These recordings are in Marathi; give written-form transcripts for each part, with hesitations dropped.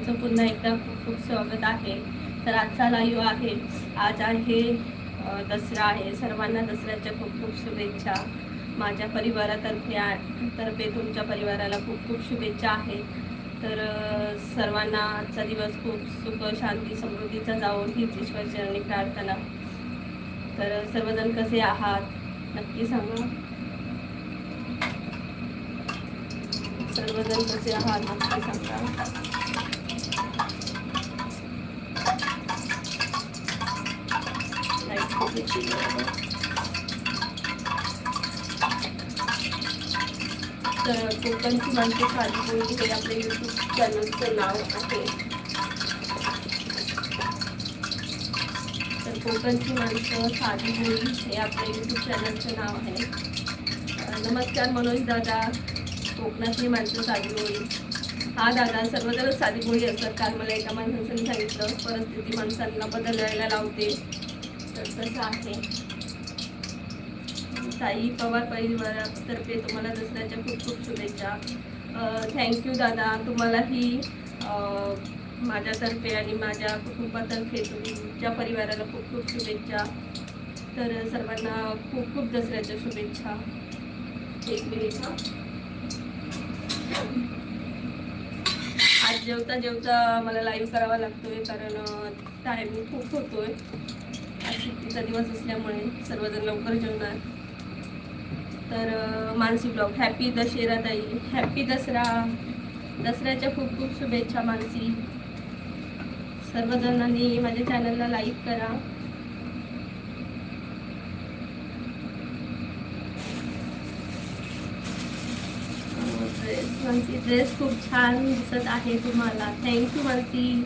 तुमचं पुन्हा एकदा खूप खूप स्वागत आहे. तर आजचा लाईव्ह आहे. आज आहे दसरा आहे. सर्वांना दसऱ्याच्या खूप खूप शुभेच्छा. माझ्या परिवारातर्फे तुमच्या परिवाराला खूप खूप शुभेच्छा आहेत. तर सर्वांना आजचा दिवस खूप सुख शांती समृद्धीचा जावो हीच ईश्वरचरणी प्रार्थना. तर सर्वजण कसे आहात नक्की सांगा. सर्वजण कसे आहात नक्की सांगा. तर कोकणची माणसं साधी बोली हे आपल्या यूट्यूब चॅनलचं नाव आहे. तर कोकणची माणसं साधी बोली हे आपल्या यूट्यूब चॅनलचं नाव आहे. नमस्कार मनोज दादा. कोकणातली माणसं साधी बोली. हा दादा, सर्वजण साधी बोली असतात. काल मला एका माणसाने सांगितलं परिस्थिती माणसांना बदलायला लावते. तर तसं आहे. साई पवार परिवारातर्फे तुम्हाला दसऱ्याच्या खूप खूप शुभेच्छा. थँक्यू दादा. तुम्हालाही माझ्यातर्फे आणि माझ्या कुटुंबातर्फे तुमच्या परिवाराला खूप खूप शुभेच्छा. तर सर्वांना खूप खूप दसऱ्याच्या शुभेच्छा. एक मिनिट हा. आज जेवता जेवता मला लाईव्ह करावा लागतोय कारण टायमिंग खूप होतोय. आज सुट्टीचा दिवस असल्यामुळे सर्वजण लवकर जेवणार. तर मानसी ब्लॉग हॅपी दशेरा ताई. हॅपी दसरा. दसऱ्याच्या खूप खूप शुभेच्छा मानसी. सर्वजणांनी माझ्या चॅनलला लाईक करा. मानसी ड्रेस खूप छान दिसत आहे तुम्हाला. Thank you Mansi.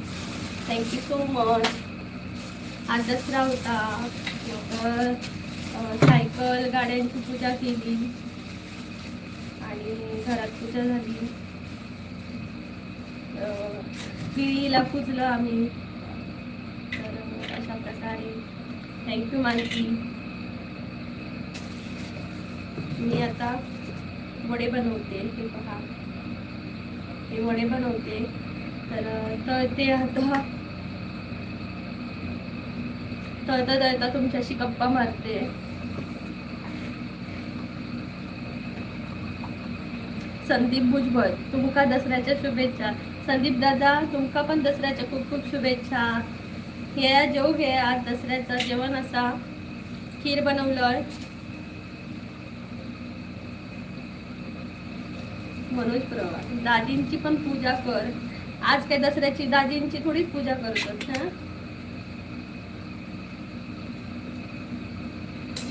Thank you so much. आज दसरा होता. सायकल गाड्यांची पूजा केली आणि घरात पूजा झाली. केळीला पूजलं आम्ही. तर अशा प्रकारे थँक्यू मानसी. मी आता वडे बनवते. हे पहा, हे वडे बनवते. तर ते आता तळता तुमच्याशी गप्पा मारते. संदीप भुजबळ, तुमका दसऱ्याच्या शुभेच्छा. संदीप दादा, तुमका पण दसऱ्याच्या खूप खूप शुभेच्छा. हे जेव घे. आज दसऱ्याचं जेवण असा खीर बनवलं. मनोज प्रवाह, दाजींची पण पूजा कर. आज काय दसऱ्याची दाजींची थोडीच पूजा करतात. हा,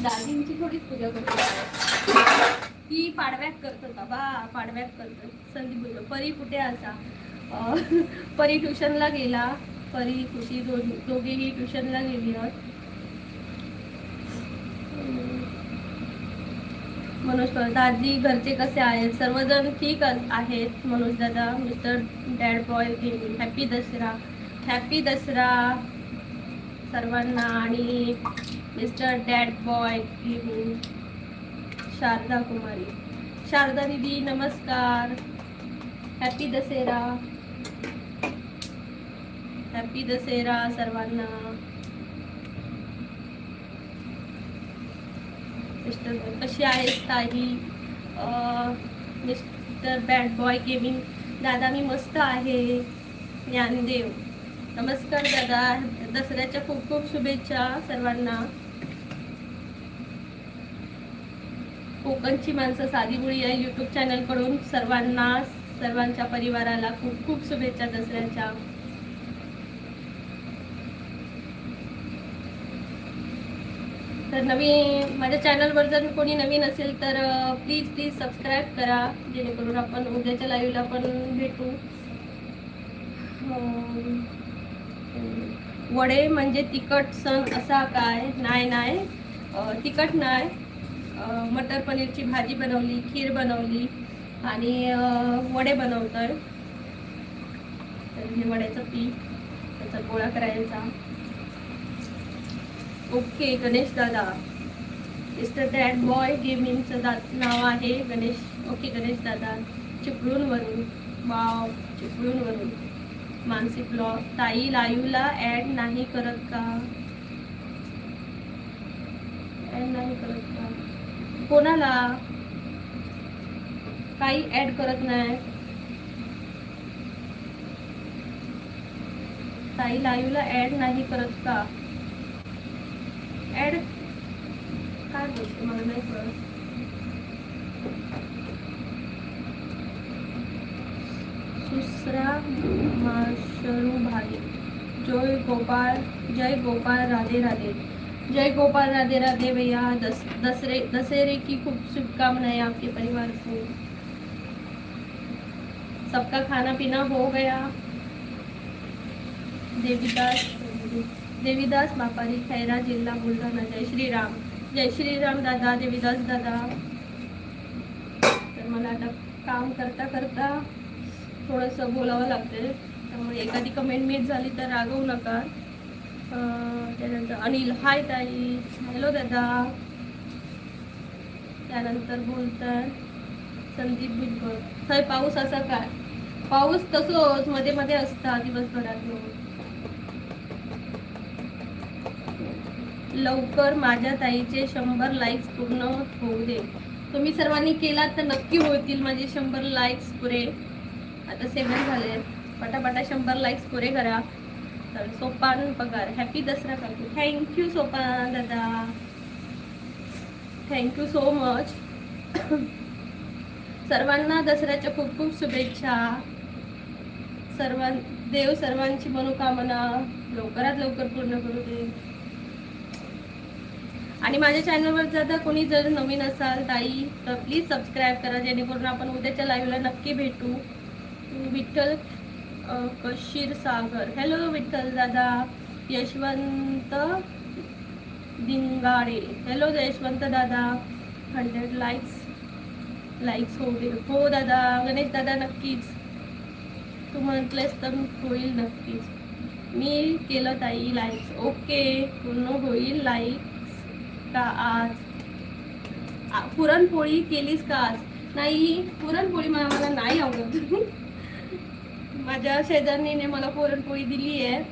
दाजींची थोडीच पूजा करतात. ती पाडव्यात करतात बाबा. पाडव्यात करतात. संदीप बोलतो परी कुठे असा. परी ट्युशनला गेला. परी खुशी दोघेही ट्युशनला गेली आहेत. मनोज दाजी घरचे कसे आहेत. सर्वजण ठीक आहेत. मनोज दादा, mister dad boy gaming, happy Dussehra. Happy Dussehra सर्वांना. आणि mister dad boy gaming. Sharda Kumari, Sharda दीदी नमस्कार. हॅपी दसरा. हॅपी दसरा सर्वांना. मिस्टर कशी आहेस ताई. मिस्टर बॅड बॉय गेमिंग, दादा मी मस्त आहे. ज्ञानदेव नमस्कार दादा. दसऱ्याच्या खूप खूप शुभेच्छा सर्वांना. कोकणची माणसं साधी बोली या यूट्यूब चॅनल कडून सर्वांना, सर्वांच्या परिवाराला खूप खूप शुभेच्छा दसऱ्याच्या. तर माझ्या चॅनलवर जर कोणी नवीन असेल तर प्लीज सबस्क्राईब करा, जेणेकरून आपण उद्याच्या लाईव्हला पण भेटू. वडे म्हणजे तिखट सण असा काय. नाही तिखट नाही. मटर पनीरची भाजी बनवली, खीर बनवली आणि वडे बनवतोय. तर हे वड्याचं पीठ, त्याचा गोळा करायचा. ओके गणेश दादा. मिस्टर डॅड बॉय गेमिंगचं नाव आहे गणेश. ओके गणेश दादा. चिपळूणवरून. वाव, चिपळूणवरून. मानसी ब्लॉग. ताई लाईव्हला ऍड नाही करत का? ऍड नाही करत का? कोणाला? काही ऍड करत नाही. ताई लाईव्हला ऍड नाही करत का? ऍड काय बोलते मला नाही कळत. दुसरा माशरू भाई. जय गोपाल राधे राधे. जय गोपाल राधे राधे भैया. दशहरे की खूब शुभकामनाएं आपके परिवार को. सबका खाना पीना हो गया. देवीदास मापारी, खैरा जिल्हा बुलढाणा. जय श्रीराम. जय श्रीराम दादा. देवीदास दादा. तर मला आता काम करता करता थोडंसं बोलावं लागते, त्यामुळे एखादी कमेंट मिस झाली तर रागवू नका. त्यानंतर अनिल, हाय ताई. हॅलो दादा. त्यानंतर बोलतात संदीप बिलकर, काय पाऊस असा काय? पाऊस तसोच मध्ये मध्ये असता दिवसभरात. लवकर माझ्या ताईचे 100 लाईक्स पूर्ण होऊ दे. तुम्ही सर्वांनी केलात तर नक्की होतील माझे 100 लाईक्स पुरे. आता 7 झाले. पटापटा 100 लाईक्स पुरे करा. तर सोपान पगार, हॅपी दसरा काकू. थँक्यू सोपान दादा, थँक्यू सो मच. सर्वांना दसऱ्याच्या खूप खूप शुभेच्छा. देव सर्वांची मनोकामना लवकरात लवकर पूर्ण करू दे. आणि माझ्या चॅनलवर जर कोणी जर नवीन असाल ताई तर प्लीज सबस्क्राईब करा, जेणेकरून आपण उद्याच्या लाईव्हला नक्की भेटू. विठ्ठल कशीर सागर, हॅलो विठ्ठल दादा. यशवंत दिंगाडे, हॅलो यशवंत दादा. 100 लाईक्स होऊ दे. हो दादा. गणेश दादा नक्कीच, तू म्हटलेस तर होईल नक्कीच. मी केलं ताई लाईक्स. ओके, पूर्ण होईल लाईक्स का आज? पुरणपोळी केलीस का आज? नाही, पुरणपोळी मला नाही आवडत. माझ्या शेजारणीने मला पुरणपोळी दिली आहे.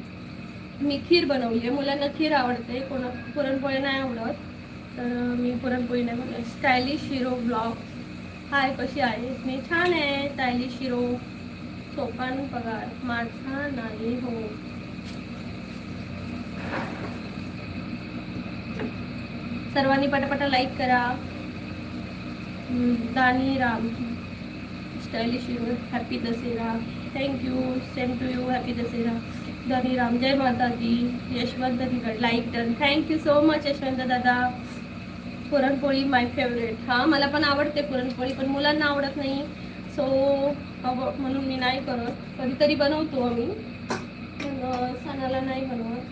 मी खीर बनवली आहे. मुलांना खीर आवडते, कोणा पुरणपोळी नाही आवडत, तर मी पुरणपोळी नाही बनवली. स्टायलिश हिरो ब्लॉग, हाय कशी आहेस? मी छान आहे. Stylish hero. सोपान पगार माझा नाही हो. सर्वांनी पटापटा लाईक करा. Dani Ram, stylish hero, happy Dussehra. Thank you, same to you. Happy Dussehra Dani Ram. जय माता दी. Yashwant Digad, like done. Thank you so much Yashwant दादा. Puranpoli my favourite. हां, मला पण आवडते पुरणपोळी, पण मुलांना आवडत नाही, सो म्हणून मी नाही करत. कधीतरी बनवतो आम्ही, पण सणाला नाही बनवत.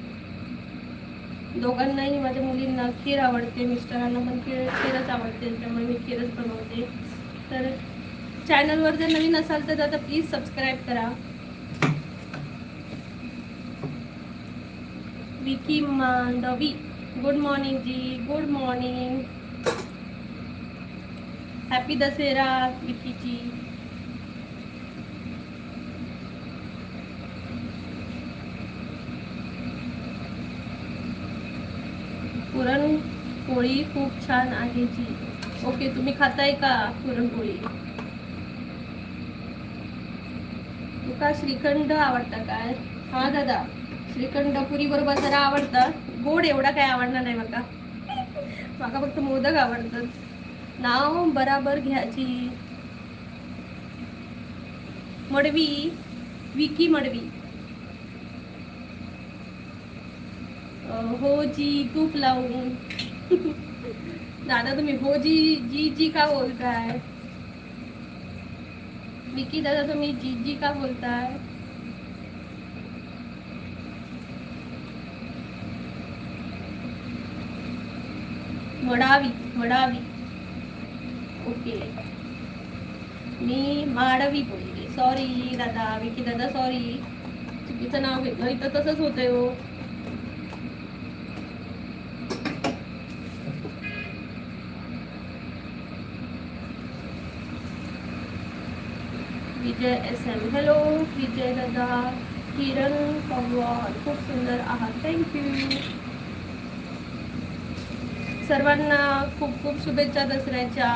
दोघांनाही, माझ्या मुलींना खीर आवडते, मिस्टरांना पण खीरच आवडते, त्यामुळे मी खीरच बनवते. तर चॅनलवर जर नवीन असाल तर आता प्लीज सबस्क्राईब करा. विकी मांडवी, गुड मॉर्निंग जी. Good morning. हॅपी दसरा विकीची. पुरणपोळी खूप छान आहे जी. ओके, तुम्ही खाताय का पुरणपोळी? तुका श्रीखंड आवडता काय? हा दादा, श्रीखंड पुरी बरोबर जरा आवडतं. गोड एवढा काय आवडणार नाही माका. माका फक्त मोदक आवडतात. नाव बराबर घ्याची. मडवी, विकी मडवी. हो जी, तूप लावून. दादा तुम्ही हो जी जी जी का बोलताय? विकी दादा तुम्ही जी जी का बोलताय? मडावी. ओके, मी माडवी बोलली. सॉरी दादा, विकी दादा सॉरी, चुकीचं नाव घेतलं. इथं तसंच होतंय हो. विजय SM, हॅलो विजय दादा. किरण पवार, खूप सुंदर आहात, थँक्यू. सर्वांना खूप खूप शुभेच्छा दसऱ्याच्या.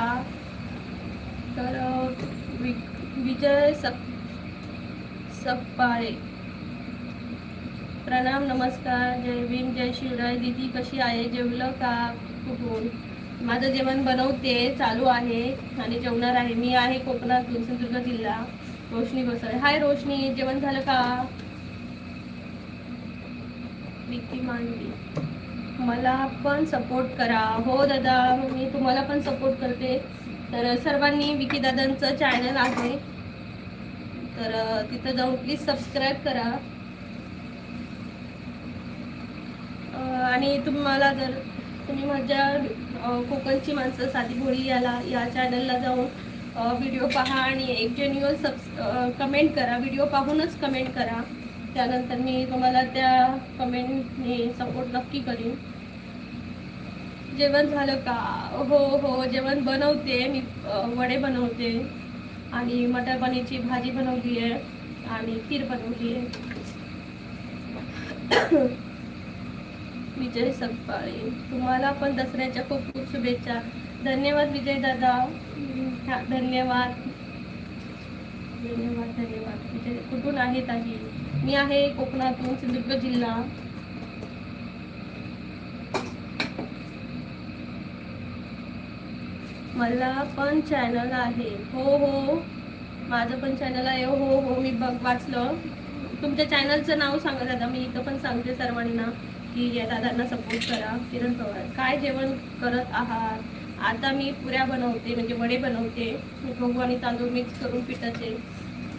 तर विजय सकपाळे, प्रणाम, नमस्कार, जय भीम, जय शिवराय. दीदी कशी आहे, जेवलं का? कुठून? माझं जेवण बनवते चालू आहे आणि जेवणार आहे. मी आहे कोकणातून, सिंधुदुर्ग जिल्हा. रोशनी बसळे, हाय रोशनी, जेवण झालं का? विकी मांडवी, मला पण सपोर्ट करा. हो दादा, मी तुम्हाला पण सपोर्ट करते. तर सर्वांनी विकी दादांचं चॅनल आहे, तर तिथं जाऊन प्लीज सबस्क्राईब करा. आणि तुम्हाला जर तुम्ही माझ्या कोकणची माणसं साधी भोळी या चॅनलला जाऊन व्हिडिओ पहा आणि एक जेन्युअल कमेंट करा. व्हिडिओ पाहूनच कमेंट करा, त्यानंतर मी तुम्हाला त्या कमेंटने सपोर्ट नक्की करीन. जेवण झालं का? हो हो, जेवण बनवते मी. वडे बनवते आणि मटर पनीरची भाजी बनवली आहे आणि खीर बनवली आहे. विजय सकपाळे, तुम्हाला पण दसऱ्याच्या खूप खूप शुभेच्छा. धन्यवाद विजय दादा, धन्यवाद धन्यवाद धन्यवाद. विजय कुठून आहे ताई? मी आहे कोकणातून, सिंधुदुर्ग जिल्हा. मला पण चॅनल आहे. हो हो, माझं पण चॅनल आहे. हो हो, मी वाचलं. तुमच्या चॅनलचं नाव सांगा दादा, मी इथं पण सांगते सर्वांना की या दादांना सपोर्ट करा. किरण पवार, काय जेवण करत आहात? आता मी पुऱ्या बनवते, म्हणजे वडे बनवते. गहू आणि तांदूळ मिक्स करून पिठाचे,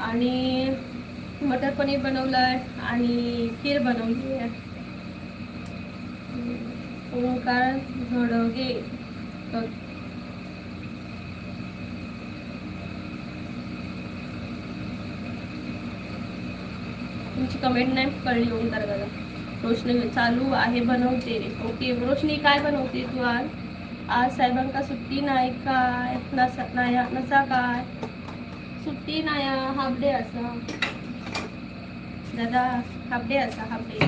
आणि मटर पनीर बनवलं आहे आणि खीर बनवली आहे. ओंकार झडगे, तुमची कमेंट नाही कळली ओंकार दादा. रोशनी, चालू आहे बनवते. ओके रोशनी, काय बनवते तू आज? आज साहेबांका सुट्टी नाही काय? नसा काय? सुट्टी नाही, हाफ डे असा दादा, हाफ डे असा, हाफ डे.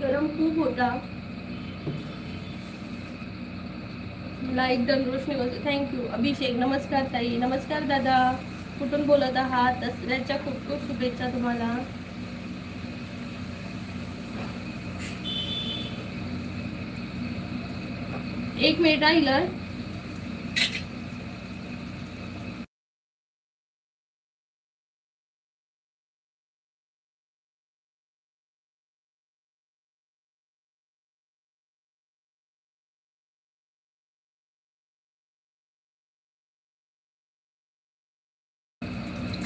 गरम खूप होता. लाईक डन रोशनी बोलते, थँक्यू. अभिषेक, नमस्कार ताई. नमस्कार दादा, कुठून बोलत आहात? दसऱ्याच्या खूप खूप शुभेच्छा तुम्हाला. एक मिनिट राहिलं.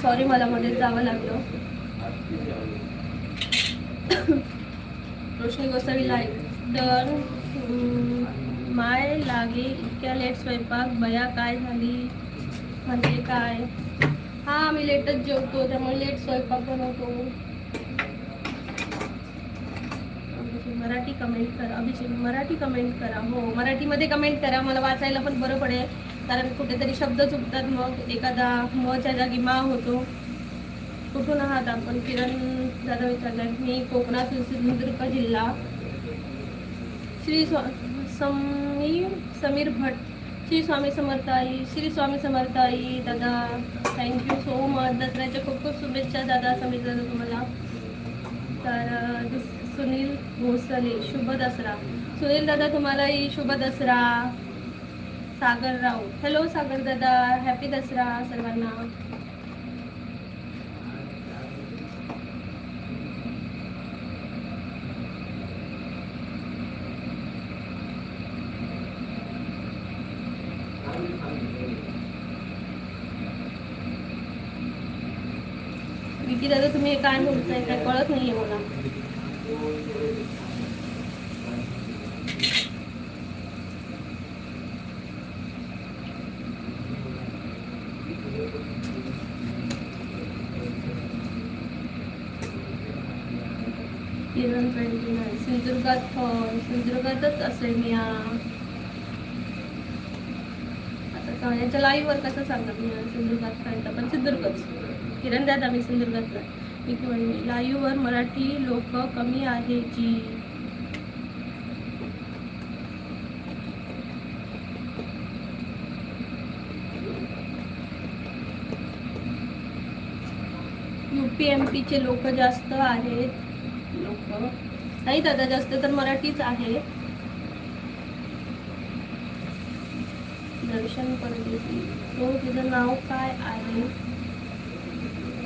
सॉरी, मला मध्ये जावं लागलं. रोशनी गोसावी, लाईक डन. माय लागे इतक्या लेट स्वयंपाक? बया काय झाली म्हणजे काय? हा, आम्ही लेटच जेवतो, त्यामुळे लेट स्वयंपाक बनवतो. मराठी कमेंट करा. अभिषेक, मराठी कमेंट करा. हो, मराठीमध्ये कमेंट करा, मला वाचायला पण बरं पडेल, कारण कुठेतरी शब्द चुकतात, मग एखादा मच्या जागी मा होतो. कुठून आहात आपण? किरण दादा विचारलं. मी कोकणातून, सिंधुदुर्ग जिल्हा. श्री समीर भट, श्री स्वामी समर्थाई. श्री स्वामी समर्थाई दादा, थँक्यू सो मच. दसऱ्याच्या खूप खूप शुभेच्छा दादा, समीर दादा तुम्हाला. तर सुनील भोसले, शुभ दसरा. सुनील दादा तुम्हालाही शुभ दसरा. सागर राव, हॅलो सागर दादा, हॅपी दसरा सर्वांना. विकी दादा, तुम्ही काय बोलताय, काय कळत नाहीये मला. किरण 29, सिंधुदुर्गातच असेल मी. आता याच्या लाईव्हवर कसं सांगणार मी? सिंधुदुर्गात काय, पण सिंधुदुर्गच. किरण दादा मी सिंधुदुर्गातला. मी लाईव्हवर मराठी लोक कमी आहे जी. UP-MP चे लोक जास्त आहेत. लोक नाही दादा, जास्त तर मराठीच आहे. दर्शन परदेशी. हो, तुझं नाव काय आहे?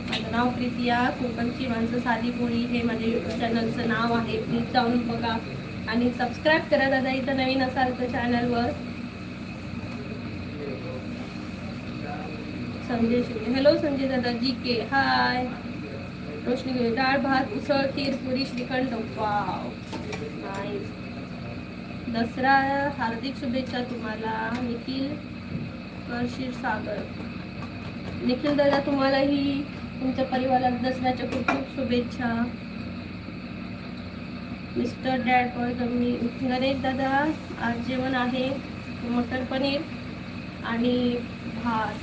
माझं नाव प्रीतिया. कोकणची माणसं साधी पोळी हे माझे युट्यूब चॅनलचं नाव आहे. प्लीज जाऊन बघा आणि सबस्क्राईब करा दादा इथं नवीन असाल तर चॅनलवर. संजय शिंदे. हॅलो संजय दादा. GK हाय. रोशनी. डाळ भात उसळ खीर पुरी श्रीखंड. Wow nice. दसरा हार्दिक शुभेच्छा तुम्हाला. निखिल करशीर सागर. निखिल दादा तुम्हालाही तुमच्या परिवाराला दसऱ्याच्या खूप खूप शुभेच्छा. मिस्टर डॅड पर मी. गणेश दादा आज जेवण आहे मटर पनीर आणि भात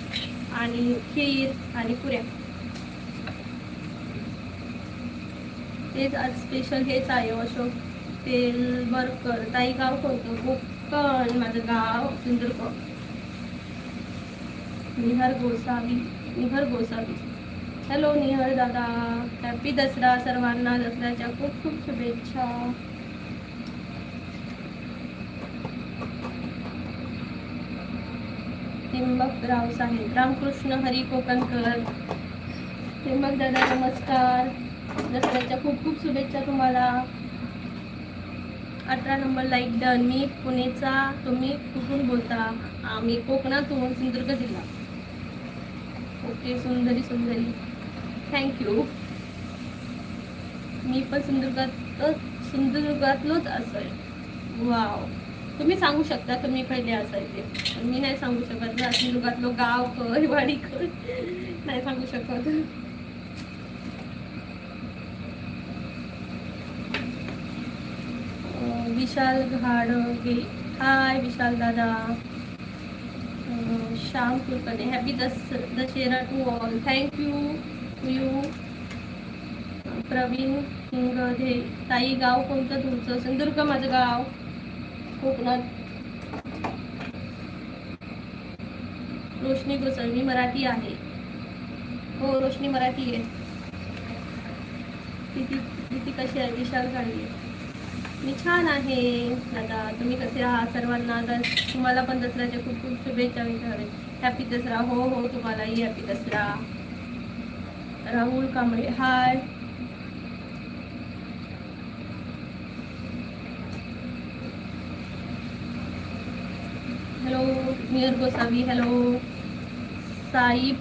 आणि खीर आणि पुऱ्या. तेच आज स्पेशल हेच आहे. अशोक तेलवरकर. ताई गाव कोणतं? कोकण. माझं गाव सिंधुदुर्ग. निहर गोसावी. हॅलो निहर दादा. हॅपी दसरा सर्वांना. दसऱ्याच्या खूप खूप शुभेच्छा. त्रिंबक राव साहेब. रामकृष्ण हरी कोकणकर. त्रिंबक दादा नमस्कार. दसऱ्याच्या खूप खूप शुभेच्छा तुम्हाला. 18 नंबर लाईक डन. मी पुणेचा. तुम्ही कुठून बोलता? आम्ही कोकणातून सिंधुदुर्ग जिल्हा. ओके सुंदरी. थँक्यू. मी पण सिंधुदुर्गातलोच असेल. वाव. तुम्ही सांगू शकता तुम्ही पहिले असायचे, पण मी नाही सांगू शकत ना. सिंधुदुर्गातलं गाव कर वाडी कर नाही सांगू शकत. विशाल घाडगे. हाय विशाल दादा. Shyam Kulkarni. Happy Dussehra to all. Thank you to you. Praveen Hingdhe. ताई गाव कोणतं तुमचं? सिंधुदुर्ग माझं गाव. कोकणात. रोशनी गोसावी. मी मराठी आहे. हो रोशनी मराठी आहे. किती कशी आहे? विशाल घाडगे. मी छान आहे दादा. तुम्ही कसे आहात? सर्वांना तुम्हाला पण दसऱ्याच्या खूप खूप शुभेच्छा. हॅपी दसरा. हो तुम्हालाही happy Dussehra. Rahul Kamble. Hi. Hello Nihar Gosavi. Hello Sai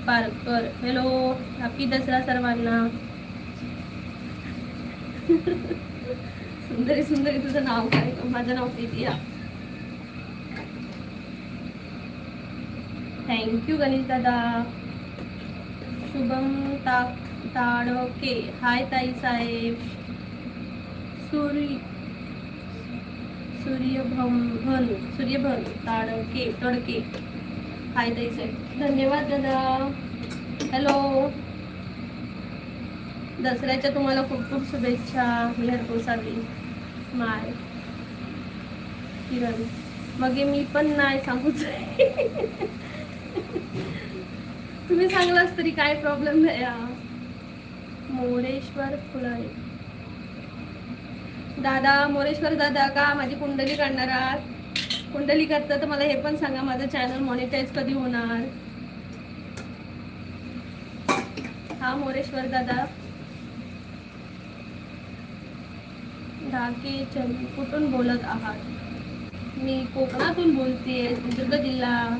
Parkar. Hello happy Dussehra सर्वांना. सुंदरी तुझं नाव काय? माझं नाव प्रीतिया. थँक्यू गणेश दादा. शुभम ताडके. हाय ताई साहेब. सूर्यभन तडके. हाय ताई साहेब. धन्यवाद दादा. हॅलो. दसऱ्याच्या तुम्हाला खूप खूप शुभेच्छा. मेहर गोसावी. स्माइल. किरण. मग मी पण नाही सांगूच. तुम्ही सांगलास तरी काय प्रॉब्लेम नाही. मोरेश्वर फुलारी दादा. मोरेश्वर दादा का माझी कुंडली काढणार आहात? कुंडली करता तर मला हे पण सांगा, माझं चॅनल मॉनिटाईज कधी होणार? हा मोरेश्वर दादा. ढाके चंद. कुठून बोलत आहात? मी कोकणातून बोलतेय. सिंधुदुर्ग जिल्हा.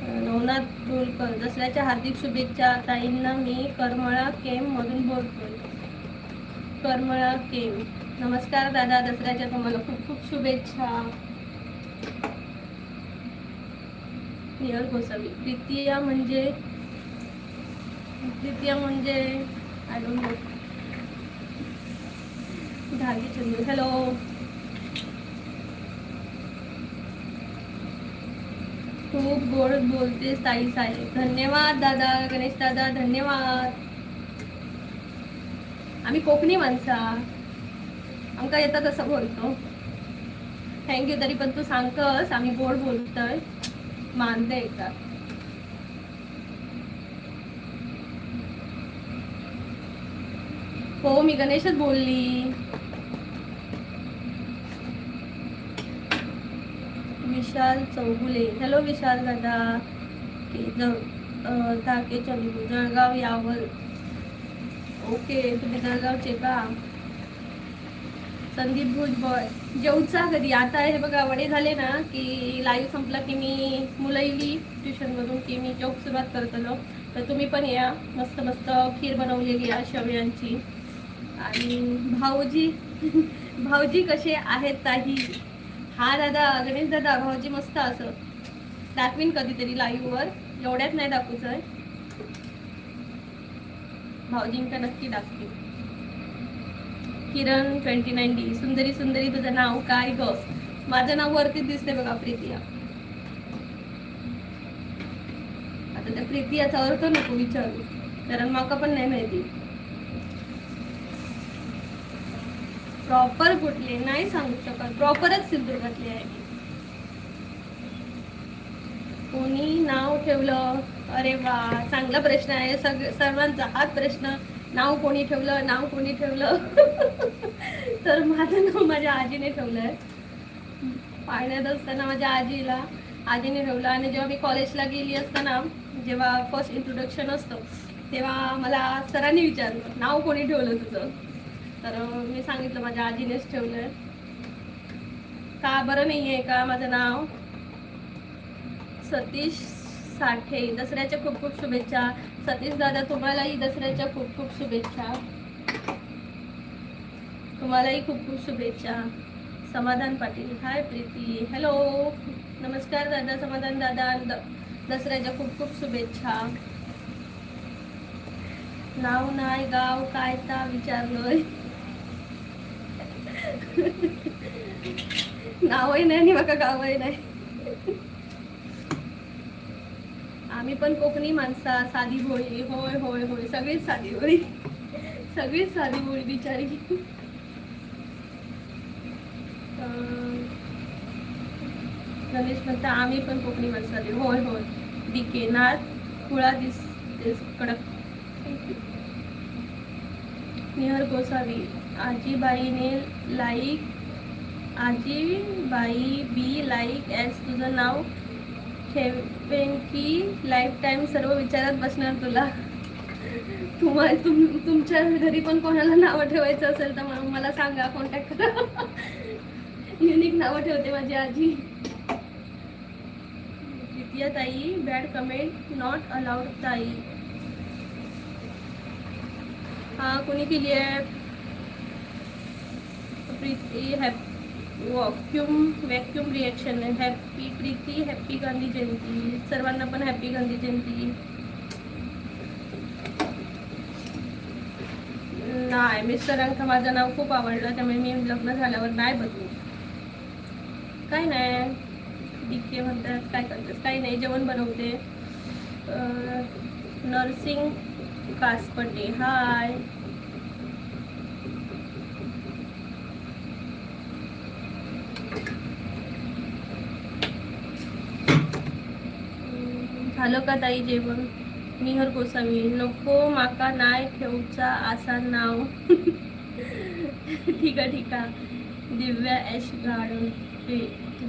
नवनाथ टोलकर. दसऱ्याच्या हार्दिक शुभेच्छा ताईंना. मी करमळा केम मधून बोलतोय. करमळा केम. नमस्कार दादा. दसऱ्याच्या तुम्हाला खूप खूप शुभेच्छा. नियर गोसावी. प्रीतिया म्हणजे आय डोंट नो. धागे चंदू. हॅलो. खूप गोड बोलतेस ताई साहेब. धन्यवाद दादा, गणेश दादा, धन्यवाद. आम्ही कोकणी माणसा, आमका येतात तसं बोलतो. थँक्यू. तरी पण तू सांगतस आम्ही गोड बोलतोय, मानते येतात. हो मी गणेशच बोलली. विशाल चौगुले, हॅलो विशाल दादा. धाके चंदू, जळगाव यावल. ओके, तुम्ही जळगावचे का? संदीप भुजबळ, जेवचा कधी? आता हे बघा वडे झाले ना की लाईव्ह संपला की मी मुलं येईल ट्युशनमधून की मी जेवक सुरुवात करतलो. तर तुम्ही पण या. मस्त मस्त खीर बनवलेली आहे शेवयांची. आणि भाऊजी भाऊजी कसे आहेत ताई? हा दादा, गणेश दादा, भाऊजी मस्त असं दाखवीन कधीतरी लाईव्हवर, एवढ्यात नाही दाखवूच आहे. भाऊजींका नक्की दाखवीन. किरण 29D, सुंदरी सुंदरी तुझं नाव काय ग? माझं नाव वरतीच दिसते बघा, प्रीतिया. आता त्या प्रीतियाचा अर्थ नको विचारू, कारण माका पण नाही माहिती. प्रॉपर कुठले नाही सांगू शकत, प्रॉपरच सिंधुदुर्गातली आहे. कोणी नाव ठेवलं? अरे वा, चांगला प्रश्न आहे. सर्वांचा हाच प्रश्न, नाव कोणी ठेवलं, नाव कोणी ठेवलं. तर माझं नाव माझ्या आजीने ठेवलंय. पाळण्यात असताना माझ्या आजीने ठेवलं. आणि जेव्हा मी कॉलेजला गेली असताना, जेव्हा फर्स्ट इंट्रोडक्शन असतं, तेव्हा मला सरांनी विचारलं नाव कोणी ठेवलं तुझं. तर मी सांगितलं माझ्या आजीनेच ठेवलंय. का बरं नाही आहे का माझं नाव? सतीश साठे, दसऱ्याच्या खूप खूप शुभेच्छा. सतीश दादा, तुम्हालाही दसऱ्याच्या खूप खूप शुभेच्छा. तुम्हालाही खूप खूप शुभेच्छा. समाधान पाटील, हाय प्रीती, हॅलो, नमस्कार दादा. समाधान दादा, दसऱ्याच्या खूप खूप शुभेच्छा. नाव नाही, गाव काय ता विचारलोय. नावही नाही आणि बघा गावही नाही. आम्ही पण कोकणी माणसा, साधी भोळी. होय होय होय, सगळीच साधी भोळी, सगळीच साधी भोळी बिचारी. गणेश म्हणता आम्ही पण कोकणी माणसा. होय होय. डीके नाथ कुळा दिसतेस कडक. थँक्यू. निहर गोसावी, आजीबाईने लाईक, आजीबाई बी लाईक ॲज तुझं नाव ठेवेन की लाईफ टाईम सर्व विचारात बसणार तुला. तुमच्या घरी पण कोणाला नावं ठेवायचं असेल तर मला सांगा, कॉन्टॅक्ट करा. युनिक नावं ठेवते माझी आजी. प्रीतिया ताई, बॅड कमेंट नॉट अलाउड ताई. हा कोणी केली आहे? Preeti vacuum reaction. Happy Preeti, happy Gandhi Jayanti. सर्वांना पण हॅपी गांधी जयंती. नाही, मिस्टरांका माझं नाव खूप आवडलं, त्यामुळे मी लग्न झाल्यावर नाही बदलू. काय नाही. डीके म्हणतात काय करतेस? काही नाही, जेवण बनवते. नर्सिंग कासपटे, हाय. झालं का ताई जेवण? निहर गोसावी, नको माका नाय ठेवचा आसा नाव. ठीक आहे. दिव्या एश गार्डन,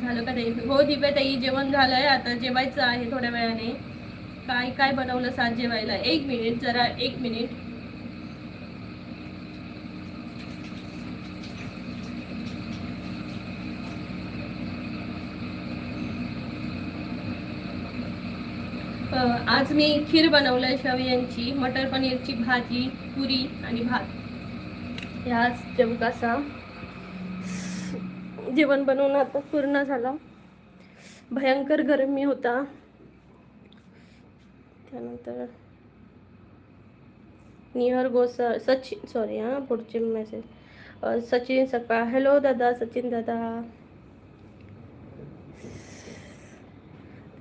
झालं का ताई? हो दिव्या ताई, जेवण झालंय, आता जेवायचं आहे थोड्या वेळाने. काय काय बनवलं सात जेवायला? एक मिनिट जरा, एक मिनिट. आज मी खीर बनवलंय शेवयांची, मटर पनीरची भाजी, पुरी आणि भात. याच जेवकासा जेवण बनवून आता पूर्ण झालं. भयंकर गरमी होता. त्यानंतर निहर गोसा सचिन, सॉरी हां, पुढचे मेसेज. सचिन सपा, हॅलो दादा, सचिन दादा.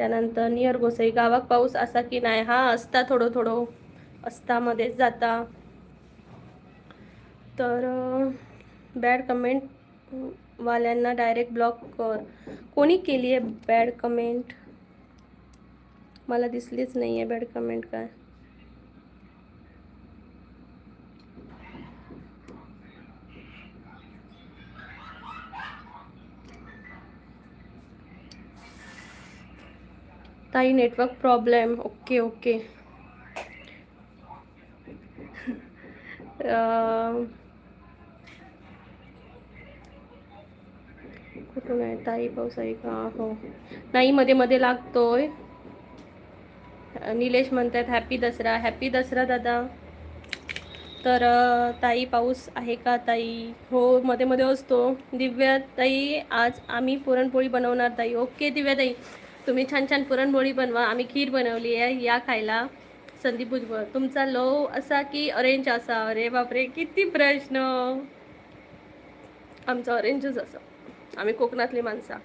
त्यानंतर नियर गोसाई, गावात पाऊस असा की नाही? हा असता, थोडं थोडं असता, मध्येच जाता. तर बॅड कमेंट वाल्यांना डायरेक्ट ब्लॉक कर. कोणी केली आहे बॅड कमेंट? मला दिसलीच नाही आहे बॅड कमेंट काय. ताई नेटवर्क प्रॉब्लेम. Okay okay. कुठून आहे ताई? पाऊस आहे का? हो नाही, मध्ये मध्ये लागतोय. निलेश म्हणतात हॅपी दसरा. हॅपी दसरा दादा. तर ताई पाऊस आहे का ताई? हो मध्ये मध्ये असतो. दिव्या ताई आज आम्ही पुरणपोळी बनवणार ताई. ओके दिव्या ताई, तुम्ही छान छान पुरणपोळी बनवा. आम्ही खीर बनवली आहे, या खायला. संदीप भुजबळ, तुमचा लव असा की अरेंज असा? अरे बापरे, किती प्रश्न. आमचा अरेंजच असा, आम्ही कोकणातली माणसा.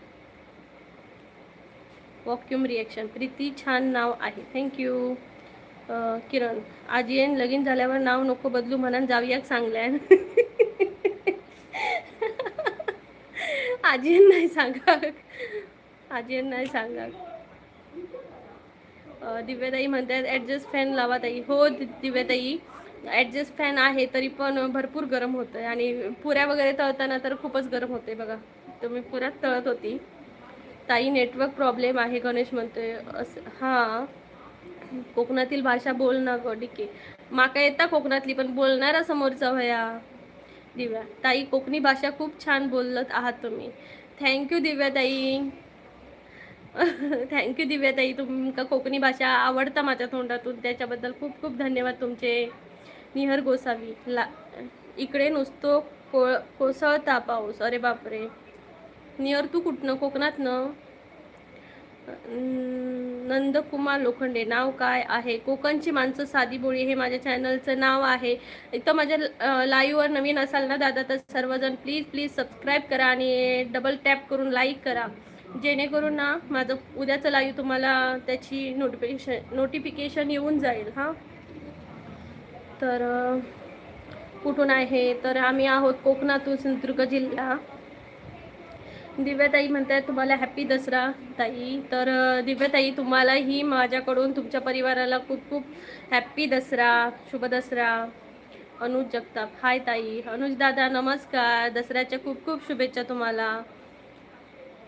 Vacuum reaction. प्रीती छान नाव आहे, थँक्यू. किरण, आजीन लगीन झाल्यावर नाव नको बदलू म्हणून जाऊया चांगल्यान. आजीन नाही सांगा, आजीन नाही सांगा. दिव्याताई म्हणतात ॲडजस्ट फॅन लावा ताई. हो दिव्याताई, ॲडजस्ट फॅन आहे तरी पण भरपूर गरम होतं आहे. आणि पुऱ्या वगैरे तळताना तर खूपच गरम होते बघा. तुम्ही पुऱ्यात तळत होती. ताई नेटवर्क प्रॉब्लेम आहे गणेश म्हणतोय. असं हां, कोकणातील भाषा बोल ना गं. डिके माका येता कोकणातली, पण बोलणारा समोरचा वया. दिव्या ताई कोकणी भाषा खूप छान बोलत आहात तुम्ही. थँक्यू दिव्या ताई. थँक्यू दिव्या ताई, तुमका कोकणी भाषा आवडता माझ्या तोंडातून, त्याच्याबद्दल खूप खूप धन्यवाद तुमचे. निहर गोसावी, इकडे नुसतो कोसळता पाऊस. अरे बापरे. निहर तू कुठनं? कोकणातनं? नंदकुमार लोखंडे, नाव काय आहे? कोकणची माणसं साधी बोळी हे माझ्या चॅनलचं नाव आहे. इथं माझ्या लाईव्हवर नवीन असाल ना दादा, तर सर्वजण प्लीज प्लीज सबस्क्राईब करा आणि डबल टॅप करून लाईक करा, जेणेकरून ना माझं उद्याचं लाईव्ह तुम्हाला त्याची नोटिफिकेशन येऊन जाईल. हां, तर कुठून आहे? तर आम्ही आहोत कोकणातून, सिंधुदुर्ग जिल्हा. दिव्याताई म्हणतात तुम्हाला हॅपी दसरा ताई. तर दिव्याताई तुम्हालाही माझ्याकडून तुमच्या परिवाराला खूप खूप हॅपी दसरा, शुभ दसरा. अनुज जगताप, हाय ताई. अनुज दादा नमस्कार, दसऱ्याच्या खूप खूप शुभेच्छा तुम्हाला.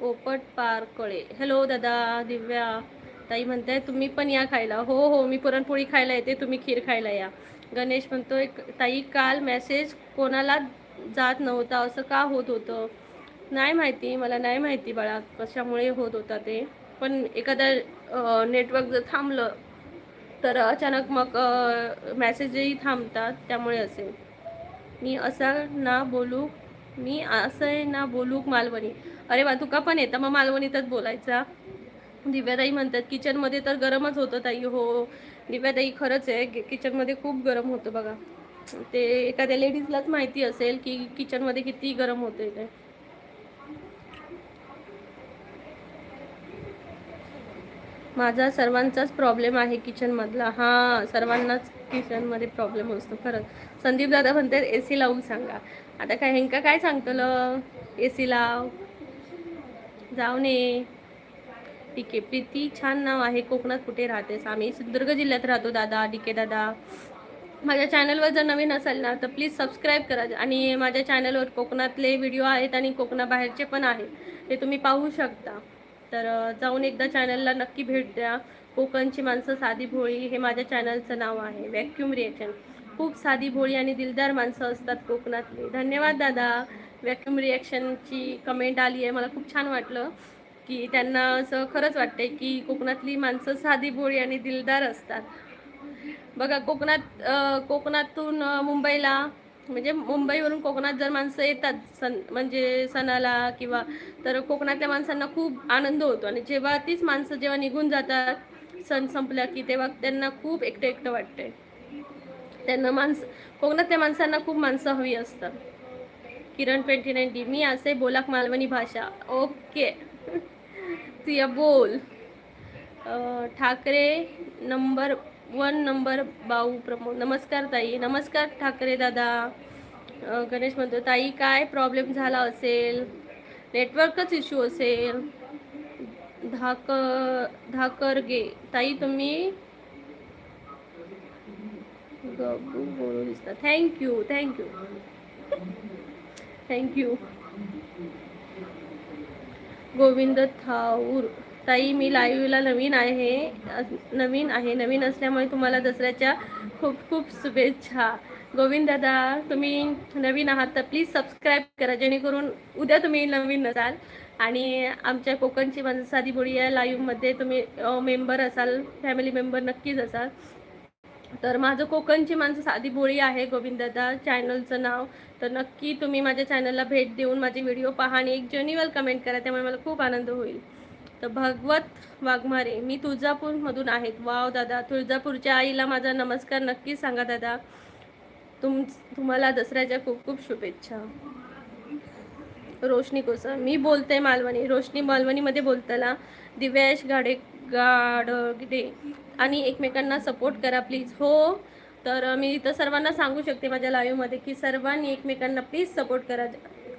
पोपट पारकळे, हॅलो दादा. दिव्या ताई म्हणताय तुम्ही पण या खायला. हो हो, मी पुरणपोळी खायला येते, तुम्ही खीर खायला या. गणेश म्हणतोय ताई काल मेसेज कोणाला जात नव्हता, असं का होत होतं? नाही माहिती, मला नाही माहिती बाळा कशामुळे होत होता ते. पण एखादा नेटवर्क जर थांबलं तर अचानक मग मेसेजही थांबतात, त्यामुळे असेल. मी असं ना बोलू, मी असं ना बोलू मालवणी. अरे वा, तुका पण येतं मग मालवणीतच बोलायचा. दिव्याताई म्हणतात किचनमध्ये तर गरमच होतं ताई. हो दिव्याताई, खरंच आहे, किचनमध्ये खूप गरम होतं बघा. ते एखाद्या लेडीजलाच माहिती असेल की किचनमध्ये किती गरम होते ते. माझा सर्वांचाच प्रॉब्लेम आहे किचनमधला. हां, सर्वांनाच किचनमध्ये प्रॉब्लेम असतो खरंच. संदीप दादा म्हणतात ए सी लावून सांगा. आता काय हेंका काय सांगतलं, ए सी लाव, जाऊ नये. ठीक आहे. प्रीती छान नाव आहे. कोकणात कुठे राहतेस? आम्ही सिंधुदुर्ग जिल्ह्यात राहतो दादा. डिके दादा, माझ्या चॅनलवर जर नवीन असेल ना तर प्लीज सबस्क्राईब करा. आणि माझ्या चॅनलवर कोकणातले व्हिडिओ आहेत आणि कोकणाबाहेरचे पण आहेत, ते तुम्ही पाहू शकता. तर जाऊन एकदा चॅनलला नक्की भेट द्या. कोकणची माणसं साधी भोळी हे माझ्या चॅनलचं नाव आहे. Vacuum reaction. खूप साधी भोळी आणि दिलदार माणसं असतात कोकणातली. धन्यवाद दादा. व्हॅक्यूम रिॲक्शनची कमेंट आली आहे, मला खूप छान वाटलं की त्यांना असं खरंच वाटतंय की कोकणातली माणसं साधी भोळी आणि दिलदार असतात. बघा कोकणातून मुंबईला, म्हणजे मुंबईवरून कोकणात जर माणसं येतात म्हणजे सणाला किंवा, तर कोकणातल्या माणसांना खूप आनंद होतो. आणि जेव्हा तीच माणसं जेव्हा निघून जातात सण संपला की, तेव्हा त्यांना खूप एकटं एकटं वाटतंय. त्यांना कोकणातल्या माणसांना खूप माणसं हवी असतात. किरण 2090, मी असे बोलाक मालवणी भाषा. ओके, तू या बोल. ठाकरे नंबर 1 नंबर बाऊ प्रमोद. नमस्कार ताई. नमस्कार ठाकरे दादा. गणेश म्हणतो ताई काय प्रॉब्लेम झाला असेल, नेटवर्कच इश्यू असेल. धाकरगे ताई तुम्ही बोलू दिसता. Thank you thank you thank you. गोविंद थाऊर ताई मी लाईव्हला नवीन आहे. नवीन असल्यामुळे तुम्हाला दसऱ्याच्या खूप खूप शुभेच्छा. गोविंद दादा तुम्ही नवीन आहात तर प्लीज सबस्क्राईब करा, जेणेकरून उद्या तुम्ही नवीन नसाल आणि आमच्या कोकणची माणसं साधी बोळी या लाईव्हमध्ये तुम्ही मेंबर असाल, फॅमिली मेंबर नक्कीच असाल. तर माझं कोकणची माणसं साधी बोळी आहे गोविंददादा चॅनलचं नाव. तर नक्की तुम्ही माझ्या चॅनलला भेट देऊन माझे व्हिडिओ पहा आणि एक जेन्युअल कमेंट करा, त्यामुळे मला खूप आनंद होईल. तर भगवत वाघमारे मी तुळजापूरमधून आहेत. वाव दादा, तुळजापूरच्या आईला माझा नमस्कार नक्की सांगा दादा. तुम्हाला दसऱ्याच्या खूप खूप शुभेच्छा. रोशनी कोसा मी बोलते मालवणी. रोशनी मालवणीमध्ये बोलताना. दिव्याश गाडगे आणि एकमेकांना सपोर्ट करा प्लीज. हो, तर मी तर सर्वांना सांगू शकते माझ्या लाईव्हमध्ये की सर्वांनी एकमेकांना प्लीज सपोर्ट करा,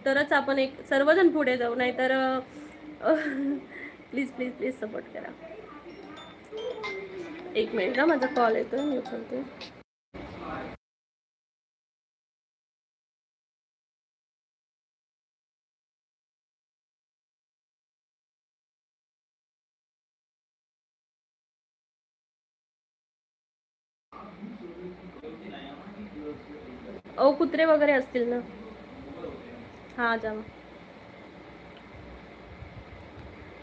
तरच आपण एक सर्वजण पुढे जाऊ, नाही तर प्लीज प्लीज प्लीज सपोर्ट करा. एक मिनिट ना, माझा कॉल येतो, मी उचलते. ओ कुत्रे वगैरे असतील ना. हां जा.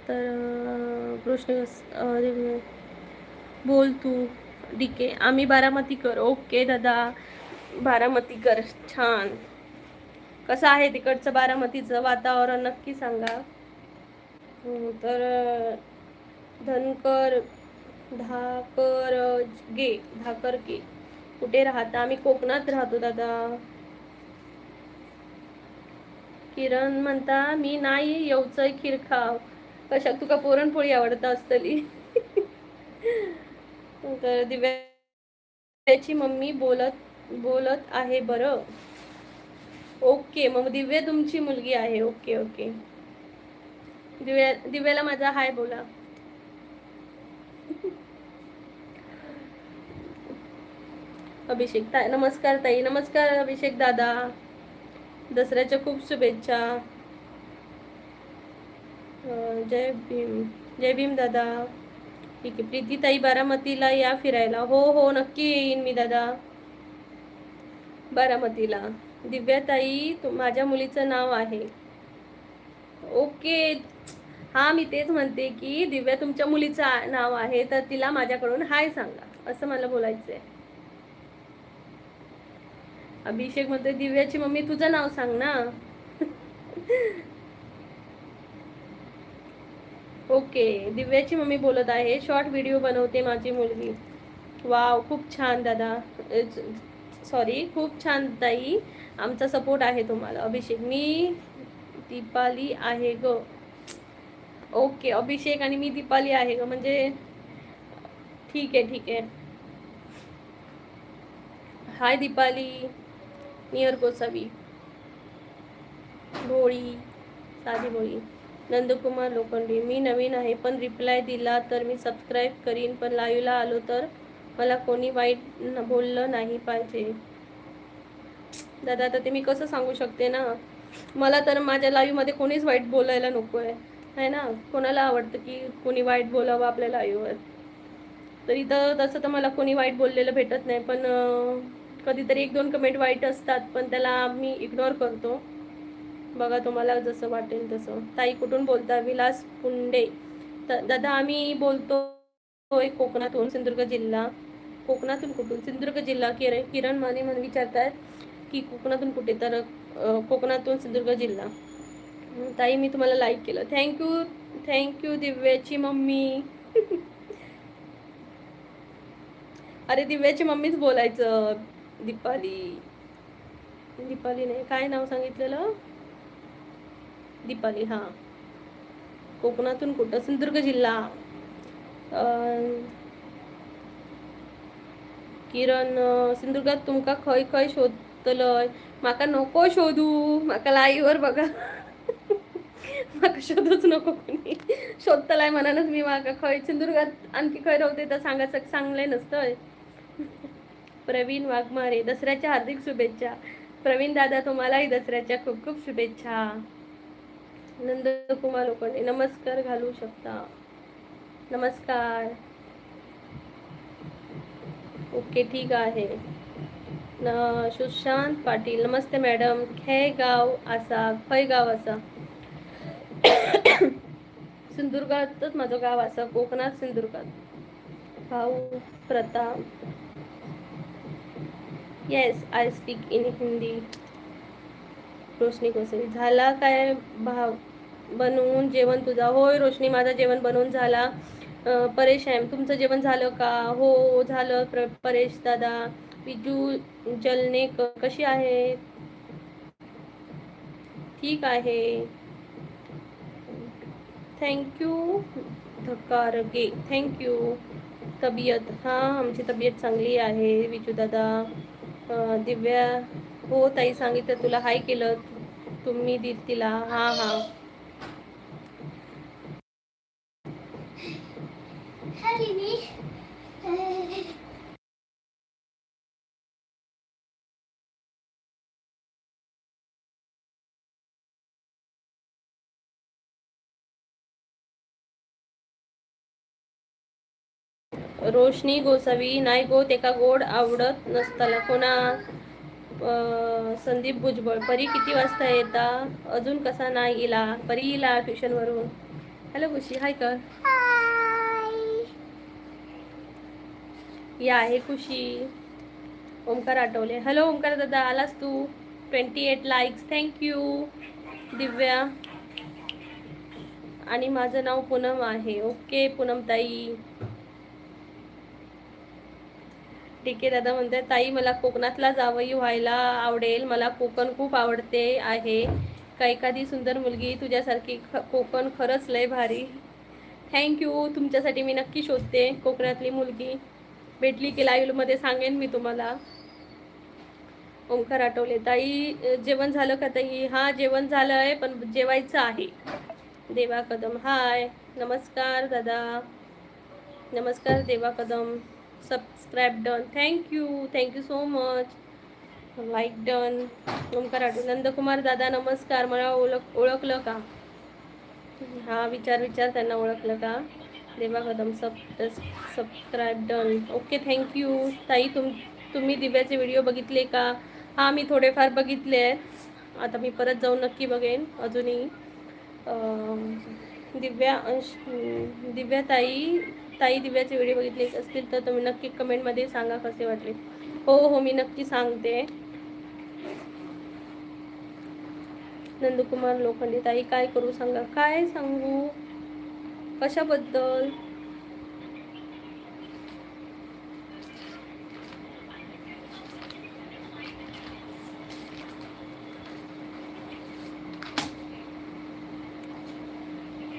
तर प्रश्न बोल तू. डीके आम्ही बारामतीकर. ओके दादा, बारामतीकर छान. कसं आहे तिकडचं बारामतीचं वातावरण नक्की सांगा. तर धाकर गे कुठे राहता? आम्ही कोकणात राहतो दादा. किरण म्हणता मी नाही येऊचंय खीर खाव. कशा तुका पुरणपोळी आवडत असतली. तर दिव्याची मम्मी बोलत आहे बरं. ओके, मग दिव्या तुमची मुलगी आहे. Okay okay. दिव्याला माझा हाय बोला. अभिषेक ताई नमस्कार. ताई नमस्कार. अभिषेक दादा दसऱ्याच्या खूप शुभेच्छा. जय भीम दादा. ठीक आहे. प्रीती ताई बारामतीला या फिरायला. हो हो नक्की येईन मी दादा बारामतीला. दिव्या ताई माझ्या मुलीचं नाव आहे. ओके, हा मी तेच म्हणते की दिव्या तुमच्या मुलीचं नाव आहे, तर तिला माझ्याकडून हाय सांगा असं मला बोलायचंय. अभिषेक म्हणते दिव्याची मम्मी तुझं नाव सांग ना. ओके, दिव्याची मम्मी बोलत आहे. शॉर्ट व्हिडिओ बनवते माझी मुलगी. वाव खूप छान दादा, सॉरी खूप छान ताई, आमचा सपोर्ट आहे तुम्हाला. अभिषेक मी दीपाली आहे ग. ओके अभिषेक आणि मी दीपाली आहे ग, म्हणजे ठीक आहे ठीक आहे. हाय दीपाली. नियर गोसावी भोळी साधी भोळी. नंदकुमार लोखंडे मी नवीन आहे, पण रिप्लाय दिला तर मी सबस्क्राईब करीन, पण लाईव्हला आलो तर मला कोणी वाईट बोललं नाही पाहिजे. दादा आता ते मी कसं सांगू शकते ना, मला तर माझ्या लाईव्हमध्ये कोणीच वाईट बोलायला नको आहे ना. कोणाला आवडतं की कोणी वाईट बोलावं आपल्या लाईव्हवर? तर इथं तसं तर मला कोणी वाईट बोललेलं भेटत नाही, पण कधीतरी 1-2 कमेंट वाईट असतात, पण त्याला मी इग्नोर करतो. बघा तुम्हाला जसं वाटेल तसं. ताई कुठून बोलता? विलास पुंडे. दादा आम्ही बोलतोय कोकणातून, सिंधुदुर्ग जिल्हा. कोकणातून कुठून? सिंधुदुर्ग जिल्हा. किरण माने म्हणून विचारतात की कोकणातून कुठे, तर कोकणातून सिंधुदुर्ग जिल्हा. ताई मी तुम्हाला लाईक केलं. थँक्यू दिव्याची मम्मी. अरे दिव्याची मम्मीच बोलायचं. दीपाली नाही, काय नाव सांगितलेलं? दीपाली. हां, कोकणातून कुठं? सिंधुदुर्ग जिल्हा. किरण सिंधुदुर्गात तुमका खय खय शोधतलय. माका नको शोधू, माका लाईव्हवर बघा. माका शोधूच नको कोणी. शोधतलाय म्हणानच मी माका खय सिंधुदुर्गात आणखी खय राहते तर सांगले नसतंय. प्रवीण वाघमारे दसऱ्याच्या हार्दिक शुभेच्छा. प्रवीण दादा तुम्हालाही दसऱ्याच्या खूप खूप शुभेच्छा. नंदकुमार लोखंडे नमस्कार घालू शकता. नमस्कार. ओके ठीक आहे. सुशांत पाटील नमस्ते मॅडम. खय गाव असा सिंधुदुर्गातच माझं गाव असं, कोकणात सिंधुदुर्गात. भाऊ Pratap yes I speak in Hindi. Roshni Kosari झाला काय भाव बनवून जेवण तुझा. होय रोशनी माझं जेवण बनवून झाला. परेश आहे तुमचं जेवण झालं का. हो झालं परेश दादा. बिजू जलने कशी आहे. ठीक आहे थँक्यू. धकारगे थँक्यू. तब्येत हां आमची तब्येत चांगली आहे विजू दादा. दिव्या हो ताई सांगितलं तुला हाय केलं तुम्ही तिला. हां हां रोशनी गोसावी नाही गो तेका गोड आवडत नसताला कोणा. संदीप भुजबळ परी किती वाजता येता. अजून कसा नाही इला. परी इला ट्युशनवरून. हॅलो खुशी हाय कर. या आहे खुशी. ओंकार आठवले हॅलो ओंकार दादा आलास तू. 28 लाईक्स थँक्यू. दिव्या आणि माझं नाव पूनम आहे. ओके पूनम ताई. ठीक आहे दादा म्हणते ताई मला कोकणातला जावई व्हायला आवडेल. मला कोकण खूप आवडते आहे. का एखादी सुंदर मुलगी तुझ्यासारखी कोकण खरंच लय भारी. थँक्यू. तुमच्यासाठी मी नक्की शोधते कोकणातली मुलगी. भेटली की लाईव्हमध्ये सांगेन मी तुम्हाला. ओंकार आठवले ताई जेवण झालं का ताई. हां जेवण झालं आहे पण जेवायचं आहे. देवा कदम हाय. नमस्कार दादा. नमस्कार Deva Kadam. Subscribe done thank you so much. Like done. Omkar Athawale Nandkumar दादा नमस्कार. मला ओळखलं का. हां विचार त्यांना ओळखलं का. देवा Kadam subscribe done. Okay thank you ताई. तुम्ही दिव्याचे व्हिडिओ बघितले का. हां मी थोडेफार बघितले आहेत. आता मी परत जाऊन नक्की बघेन अजूनही. दिव्या ताई दिव्याचे व्हिडिओ बघितले असतील तर तुम्ही नक्की कमेंटमध्ये सांगा कसे वाटले. हो मी नक्की सांगते. नंदकुमार लोखंडे ताई काय करू सांगा. काय सांगू कशाबद्दल.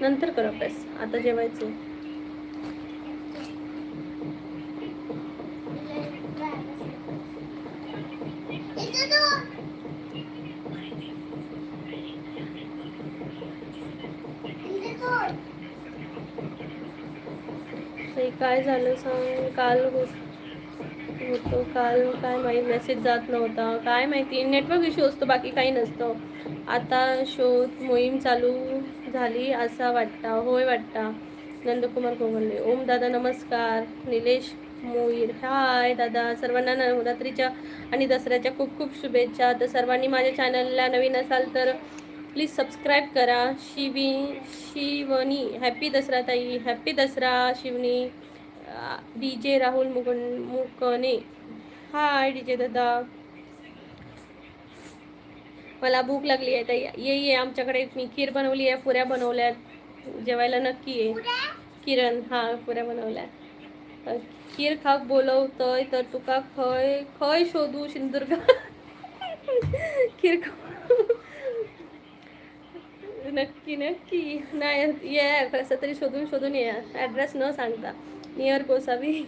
नंतर कर अभ्यास आता जेवायचं. काय झालं सांग. काल होतो काल काय माहीत मेसेज जात नव्हता. काय माहिती नेटवर्क इश्यू असतो बाकी काही नसतं. आता शोध मोहीम चालू झाली असा वाटता. होय वाटता. नंदकुमार गोगले ओम दादा नमस्कार. निलेश मोईर हाय दादा. सर्वांना नवरात्रीच्या आणि दसऱ्याच्या खूप खूप शुभेच्छा. तर सर्वांनी माझ्या चॅनलला नवीन असाल तर प्लीज सबस्क्राईब करा. शिवनी हॅपी दसरा ताई. हॅपी दसरा शिवनी. DJ राहुल मुकणे हाय DJ दादा. मला भूक लागली आहे ताई. ये आमच्याकडे मी खीर बनवली आहे. पुऱ्या बनवल्यात. जेवायला नक्की ये. किरण हां पुऱ्या बनवल्या. खीर खाक बोलवतोय तर तुका खय शोधू सिंधुदुर्ग. खीर नक्की नक्की नाही या कसं तरी शोधून या ॲड्रेस न सांगता नियर गोसावी.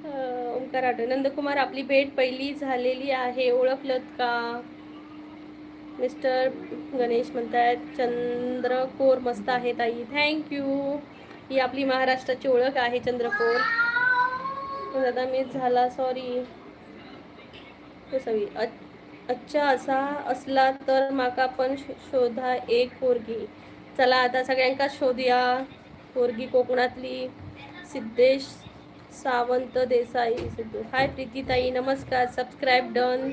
ओंकार आठवले. नंदकुमार आपली भेट पहिली झालेली आहे ओळखलत का? मिस्टर गणेश म्हणतायत चंद्रकोर मस्त आहे ताई, थँक्यू. ही आपली महाराष्ट्राची ओळख आहे चंद्रकोर. दादा मिस झाला सॉरी. गोसावी अच्छा असा असला तर माका पण शोधा एक पोरगी. चला आता सगळ्यांका शोधूया पोरगी कोकणातली. सिद्धेश सावंत देसाई सिद्धू. हाय प्रीती ताई नमस्कार. सबस्क्राईब डन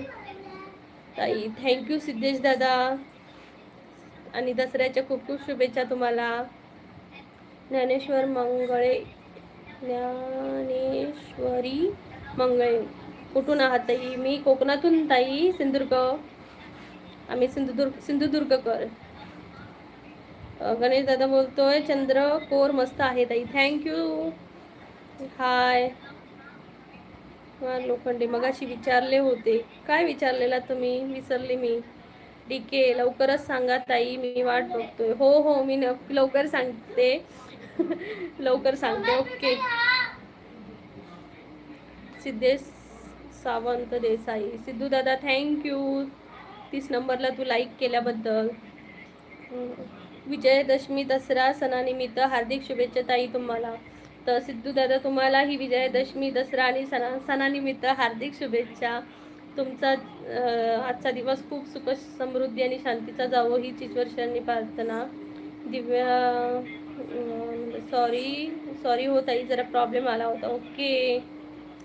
ताई, थँक्यू सिद्धेश दादा. आणि दसऱ्याच्या खूप खूप शुभेच्छा तुम्हाला. ज्ञानेश्वर मंगळे ज्ञानेश्वरी मंगळे कुठून आहात ताई? मी कोकणातून ताई, सिंधुदुर्ग. आम्ही सिंधुदुर्गकर. गणेश दादा बोलतोय चंद्रकोर मस्त आहे ताई, थँक्यू. हाय लोखंडे मगाशी विचारले होते, काय विचारलेला तुम्ही? विसरले मी. डीके लवकरच सांगा ताई, मी वाट बघतोय. हो हो मी लवकर सांगते. लवकर सांगते. ओके. सिद्धेश सावंत देसाई सिद्धू दादा थँक्यू 30 नंबरला तू लाईक केल्याबद्दल. विजयादशमी दसरा सणानिमित्त हार्दिक शुभेच्छा ताई तुम्हाला. तर सिद्धू दादा तुम्हाला ही विजयादशमी दसरा आणि सणानिमित्त हार्दिक शुभेच्छा. तुमचा आजचा दिवस खूप सुख समृद्धी आणि शांतीचा जावो हीच ईश्वरचरणी प्रार्थना. दिव्या सॉरी हो ताई जरा प्रॉब्लेम आला होता. ओके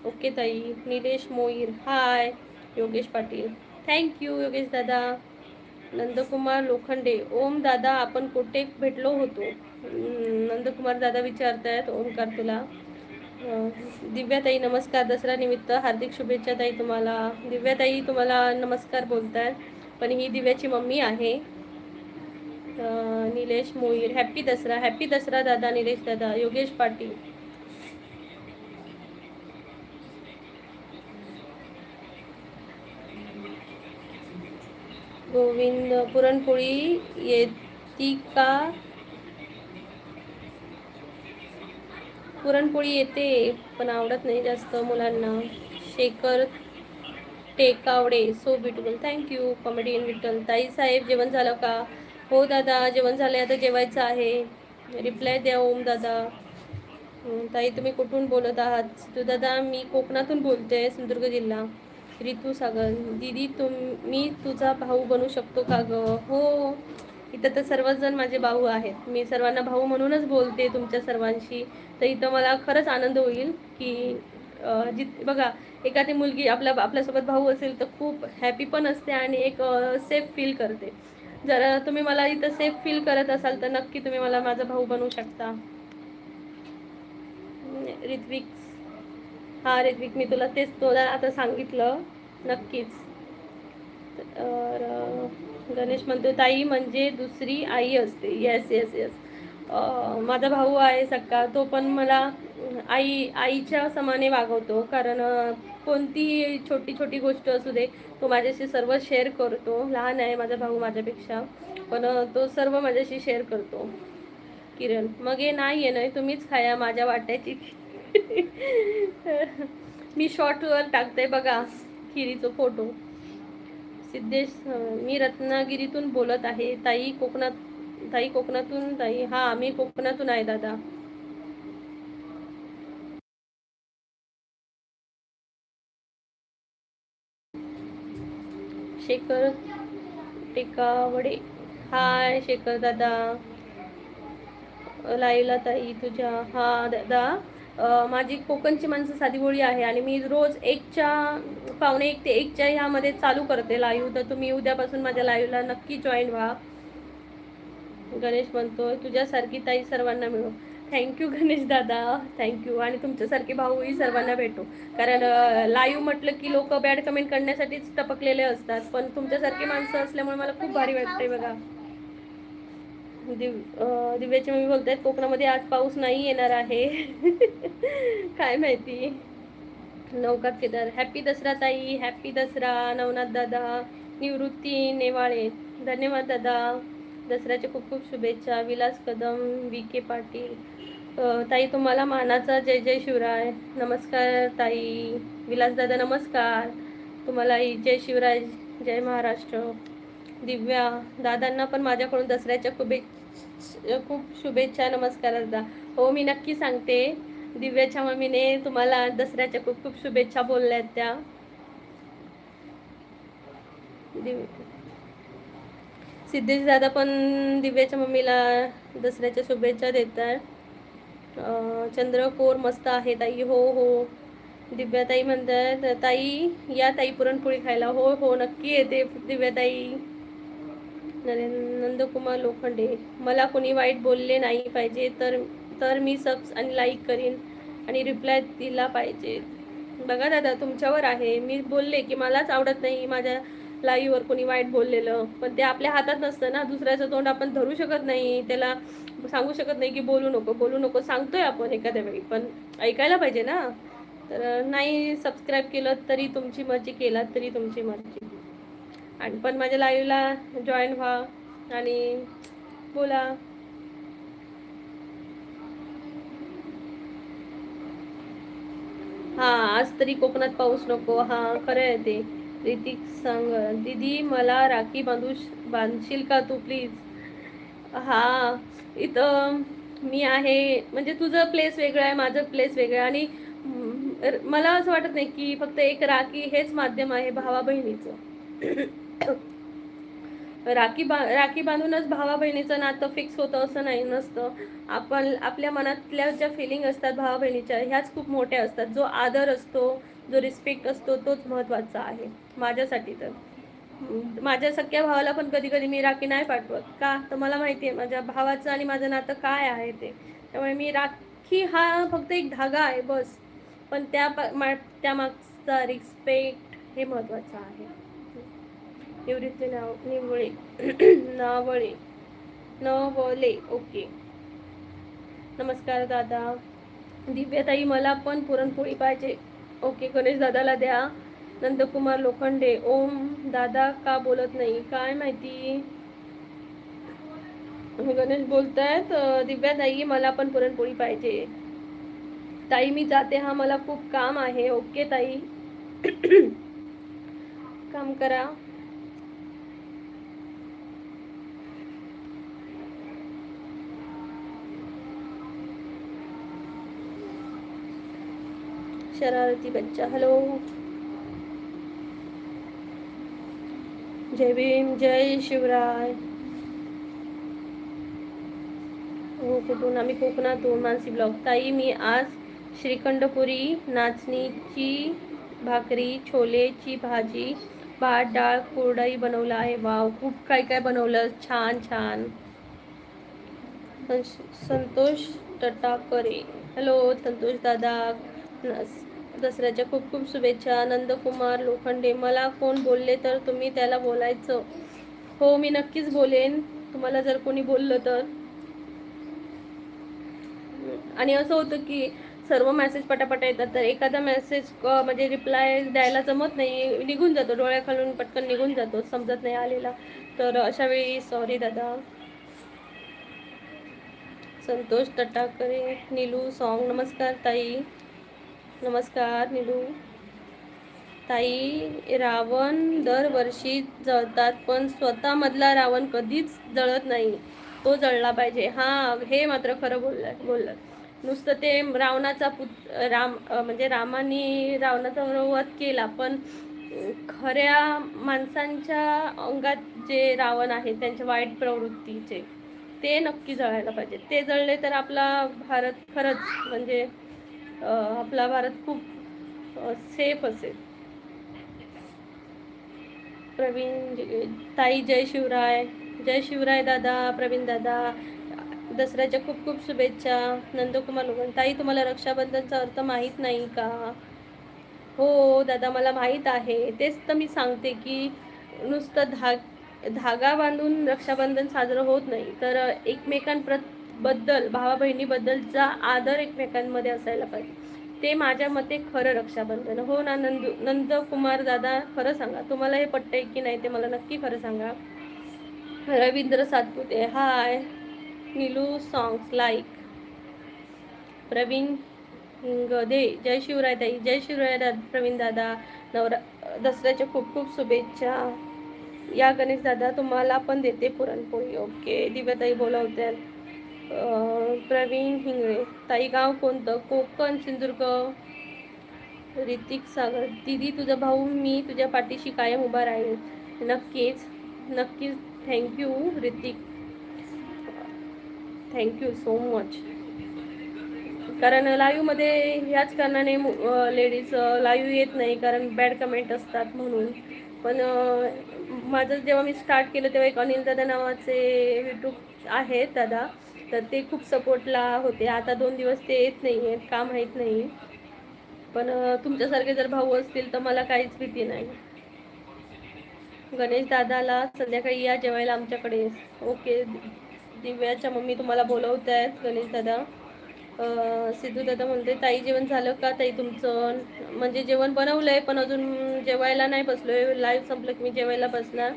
ओके ताई. निलेश मोईर हाय. योगेश पाटील थँक्यू योगेश दादा. नंदकुमार लोखंडे ओम दादा आपण कुठे भेटलो होतो? नंदकुमार दादा विचारतायत ओमकार तुला. दिव्याताई नमस्कार. दसरा निमित्त हार्दिक शुभेच्छा ताई तुम्हाला. दिव्याताई तुम्हाला नमस्कार बोलतायत पण ही दिव्याची मम्मी आहे. निलेश मोईर हॅपी दसरा दादा. निलेश दादा. योगेश पाटील गोविंद पुरणपोळी येती का? पुरणपोळी येते पण आवडत नाही जास्त मुलांना. Shekhar Tekawade so beautiful thank you. Comedian Vitthal. ताई साहेब जेवण झालं का? हो दादा जेवण झालं, आता जेवायचं आहे. रिप्लाय द्या ओम दादा. ताई तुम्ही कुठून बोलत आहात? तू दादा मी कोकणातून बोलते, सिंधुदुर्ग जिल्हा. रितू सागर दीदी मी तुझा भाऊ बनू शकतो का ग? हो इथं तर सर्वच जण माझे भाऊ आहेत. मी सर्वांना भाऊ म्हणूनच बोलते तुमच्या सर्वांशी. तर इथं मला खरंच आनंद होईल की बघा एखादी मुलगी आपल्यासोबत भाऊ असेल तर खूप हॅपी पण असते आणि एक सेफ फील करते. जर तुम्ही मला इथं सेफ फील करत असाल तर नक्की तुम्ही मला माझा भाऊ बनवू शकता. ऋत्विक हा ऋत्विक मी तुला आता सांगितलं नक्कीच. तर गणेश म्हणतो ताई म्हणजे दुसरी आई असते. Yes yes yes. माझा भाऊ आहे सक्का, तो पण मला आईच्या समाने वागवतो. कारण कोणतीही छोटी छोटी गोष्ट असू दे तो माझ्याशी सर्व शेअर करतो. लहान आहे माझा भाऊ माझ्यापेक्षा पण तो सर्व माझ्याशी शेअर करतो. किरण मग हे नाही आहे ना तुम्हीच खाया माझ्या वाट्याची. मी शॉर्टवर टाकते बघा खिरीचा फोटो. सिद्धेश मी रत्नागिरीतून बोलत आहे. ताई कोकणातून ताई. हा मी कोकणातून आहे दादा. शेखर टेकावडे हाय शेखर दादा. लाईला ताई तुझ्या. हा दादा माझी कोकणची माणसं साधी बोळी आहे आणि मी रोज 1 ते 1 ह्यामध्ये चालू करते लाईव्ह. तर तुम्ही उद्यापासून माझ्या लाईव्हला नक्की जॉईन व्हा. गणेश म्हणतोय तुझ्यासारखी ताई सर्वांना मिळो. थँक्यू गणेश दादा थँक्यू. आणि तुमच्यासारखे भाऊही सर्वांना भेटो. कारण लाईव्ह म्हटलं की लोक बॅड कमेंट करण्यासाठीच टपकलेले असतात पण तुमच्यासारखी माणसं असल्यामुळे मला खूप भारी वाटते बघा. दिव्याची मम्मी बोलतायत कोकणामध्ये आज पाऊस नाही येणार आहे. काय माहिती. नौकात केदार हॅपी दसरा ताई. हॅपी दसरा नवनाथ दादा. निवृत्ती नेवाळे धन्यवाद दादा. दसऱ्याच्या खूप खूप शुभेच्छा. विलास कदम, विके पाटील. ताई तुम्हाला मानाचा जय जय शिवराय. नमस्कार ताई. विलास दादा नमस्कार तुम्हाला. जय शिवराय, जय महाराष्ट्र. दिव्या दादांना पण माझ्याकडून दसऱ्याच्या खूप शुभेच्छा. नमस्कार दादा. हो मी नक्की सांगते. दिव्याच्या मम्मीने तुम्हाला दसऱ्याच्या खूप खूप शुभेच्छा बोलल्यात त्या. सिद्धेश दादा पण दिव्याच्या मम्मीला दसऱ्याच्या शुभेच्छा देतात. चंद्रकोर मस्त आहे ताई. हो हो. दिव्याताई म्हणतात ताई या ताई पुरणपोळी खायला. हो हो नक्की येते दिव्याताई. नंदकुमार लोखंडे, मला कोणी वाईट बोलले नाही पाहिजे तर मी सबस आणि लाईक करीन आणि रिप्लाय दिला पाहिजे. बघा दादा तुमच्यावर आहे. मी बोलले की मलाच आवडत नाही माझ्या लाईव्हवर कोणी वाईट बोललेलं, पण ते आपल्या हातात नसतं ना. दुसऱ्याचं तोंड आपण धरू शकत नाही, त्याला सांगू शकत नाही की बोलू नको बोलू नको. सांगतोय आपण एखाद्या वेळी, पण ऐकायला पाहिजे ना. तर नाही सबस्क्राईब केलं तरी तुमची मर्जी, केलात तरी तुमची मर्जी. आणि पण माझ्या लाईव्हला जॉईन व्हा आणि बोला. हा आज तरी कोकणात पाऊस नको. हा खरं आहे ते. ऋतिक सांग दीदी मला राखी बांधशील का तू प्लीज. हा इथं मी आहे म्हणजे तुझं प्लेस वेगळं आहे, माझं प्लेस वेगळं आहे. आणि मला असं वाटत नाही की फक्त एक राखी हेच माध्यम आहे भावा बहिणीचं. राखी बांधूनच भावा बहिणीचं नातं फिक्स होतं असं नाही, नसतं. आपण आपल्या मनातल्या ज्या फिलिंग असतात भावा बहिणीच्या ह्याच खूप मोठ्या असतात. जो आदर असतो, जो रिस्पेक्ट असतो तोच महत्त्वाचा आहे माझ्यासाठी. तर माझ्या सख्या भावाला पण कधी कधी मी राखी नाही पाठवत का, तर मला माहिती आहे माझ्या भावाचं आणि माझं नातं काय आहे ते. त्यामुळे मी राखी हा फक्त एक धागा आहे बस, पण त्यामागचा रिस्पेक्ट हे महत्त्वाचं आहे. निवृत्ती निवळे नावळे नवले. ओके नमस्कार दादा. दिव्याताई मला पण पुरणपोळी पाहिजे. ओके गणेश दादाला द्या. नंदकुमार लोखंडे, ओम दादा का बोलत नाही काय माहिती. गणेश बोलतायत दिव्याताई मला पण पुरणपोळी पाहिजे. ताई मी जाते हा, मला खूप काम आहे. ओके ताई. काम करा. शरारती बच्चा हॅलो. जय भीम जय शिवराय. कुठून आम्ही कोकणातून. मानसी ब्लॉग. ताई मी आज श्रीखंडपुरी, नाचणीची भाकरी, छोलेची भाजी, भात डाळ कुरडई बनवला आहे. वाव खूप काय काय बनवलं. छान छान. संतोष टटाकरे हॅलो. संतोष दादा दसऱ्याच्या खूप खूप शुभेच्छा. नंदकुमार लोखंडे, मला कोण बोलले तर तुम्ही त्याला बोलायचं. हो मी नक्कीच बोलेन तुम्हाला जर कोणी बोललं तर. आणि असं होतं की सर्व मेसेज पटापटा येतात, तर एखादा मेसेज म्हणजे रिप्लाय द्यायला जमत नाही, निघून जातो डोळ्याखालून, पटकन निघून जातो, समजत नाही आलेला. तर अशा वेळी सॉरी दादा. संतोष तटाकरे. नीलू सॉन्ग. नमस्कार ताई. नमस्कार नीलू ताई. रावण दरवर्षी जळतात पण स्वतःमधला रावण कधीच जळत नाही, तो जळला पाहिजे. हा हे मात्र खरं बोललं. नुसतं ते रावणाचा म्हणजे रामाने रावणाचा वध केला, पण खऱ्या माणसांच्या अंगात जे रावण आहे त्यांच्या वाईट प्रवृत्तीचे ते नक्की जळायला पाहिजे. ते जळले तर आपला भारत खरंच म्हणजे आपला भारत खूप सेफ असेल. प्रवीण ताई जय शिवराय. जय शिवराय दादा. प्रवीण दादा दसऱ्याच्या खूप खूप शुभेच्छा. नंदकुमार लोगन ताई तुम्हाला रक्षाबंधनचा अर्थ माहीत नाही का. हो दादा मला माहीत आहे, तेच तर मी सांगते की नुसतं धागा बांधून रक्षाबंधन साजरं होत नाही, तर एकमेकांबद्दल भावा बहिणीबद्दलचा आदर एकमेकांमध्ये असायला पाहिजे. ते माझ्या मते खरं रक्षाबंधन. हो ना नंदकुमार दादा खरं सांगा तुम्हाला हे पटतंय की नाही ते मला नक्की खरं सांगा. Ravindra Satpute hi. Neelu songs like. Praveen Hingde जय शिवराय ताई. जय शिवराय प्रवीण दादा. दसऱ्याच्या खूप खूप शुभेच्छा. या गणेश दादा तुम्हाला पण देते पुरणपोळी. ओके. दिव्याताई बोलवतात. प्रवीण हिंगळे ताई गाव कोणतं? कोकण सिंधुदुर्ग. ऋतिक सागर दीदी तुझा भाऊ मी तुझ्या पाठीशी कायम उभा राहील. नक्कीच नक्कीच. Thank you Hrithik. Thank you so much. कारण लाईव्हमध्ये ह्याच कारणाने लेडीज लाईव्ह येत नाही, कारण बॅड कमेंट असतात म्हणून. पण माझं जेव्हा मी स्टार्ट केलं तेव्हा एक अनिल दादा नावाचे यूट्यूब आहेत दादा, तर ते खूप सपोर्टला होते. आता 2 दिवस ते येत नाही आहेत, का माहीत नाही. पण तुमच्यासारखे जर भाऊ असतील तर मला काहीच भीती नाही. गणेश दादाला संध्याकाळी या जेवायला आमच्याकडे. ओके. दिव्याच्या मम्मी तुम्हाला बोलवत आहेत गणेश दादा. सिद्धू दादा म्हणते ताई जेवण झालं का ताई तुमचं? म्हणजे जेवण बनवलंय पण अजून जेवायला नाही बसलोय. लाईव्ह संपलं की मी जेवायला बसणार.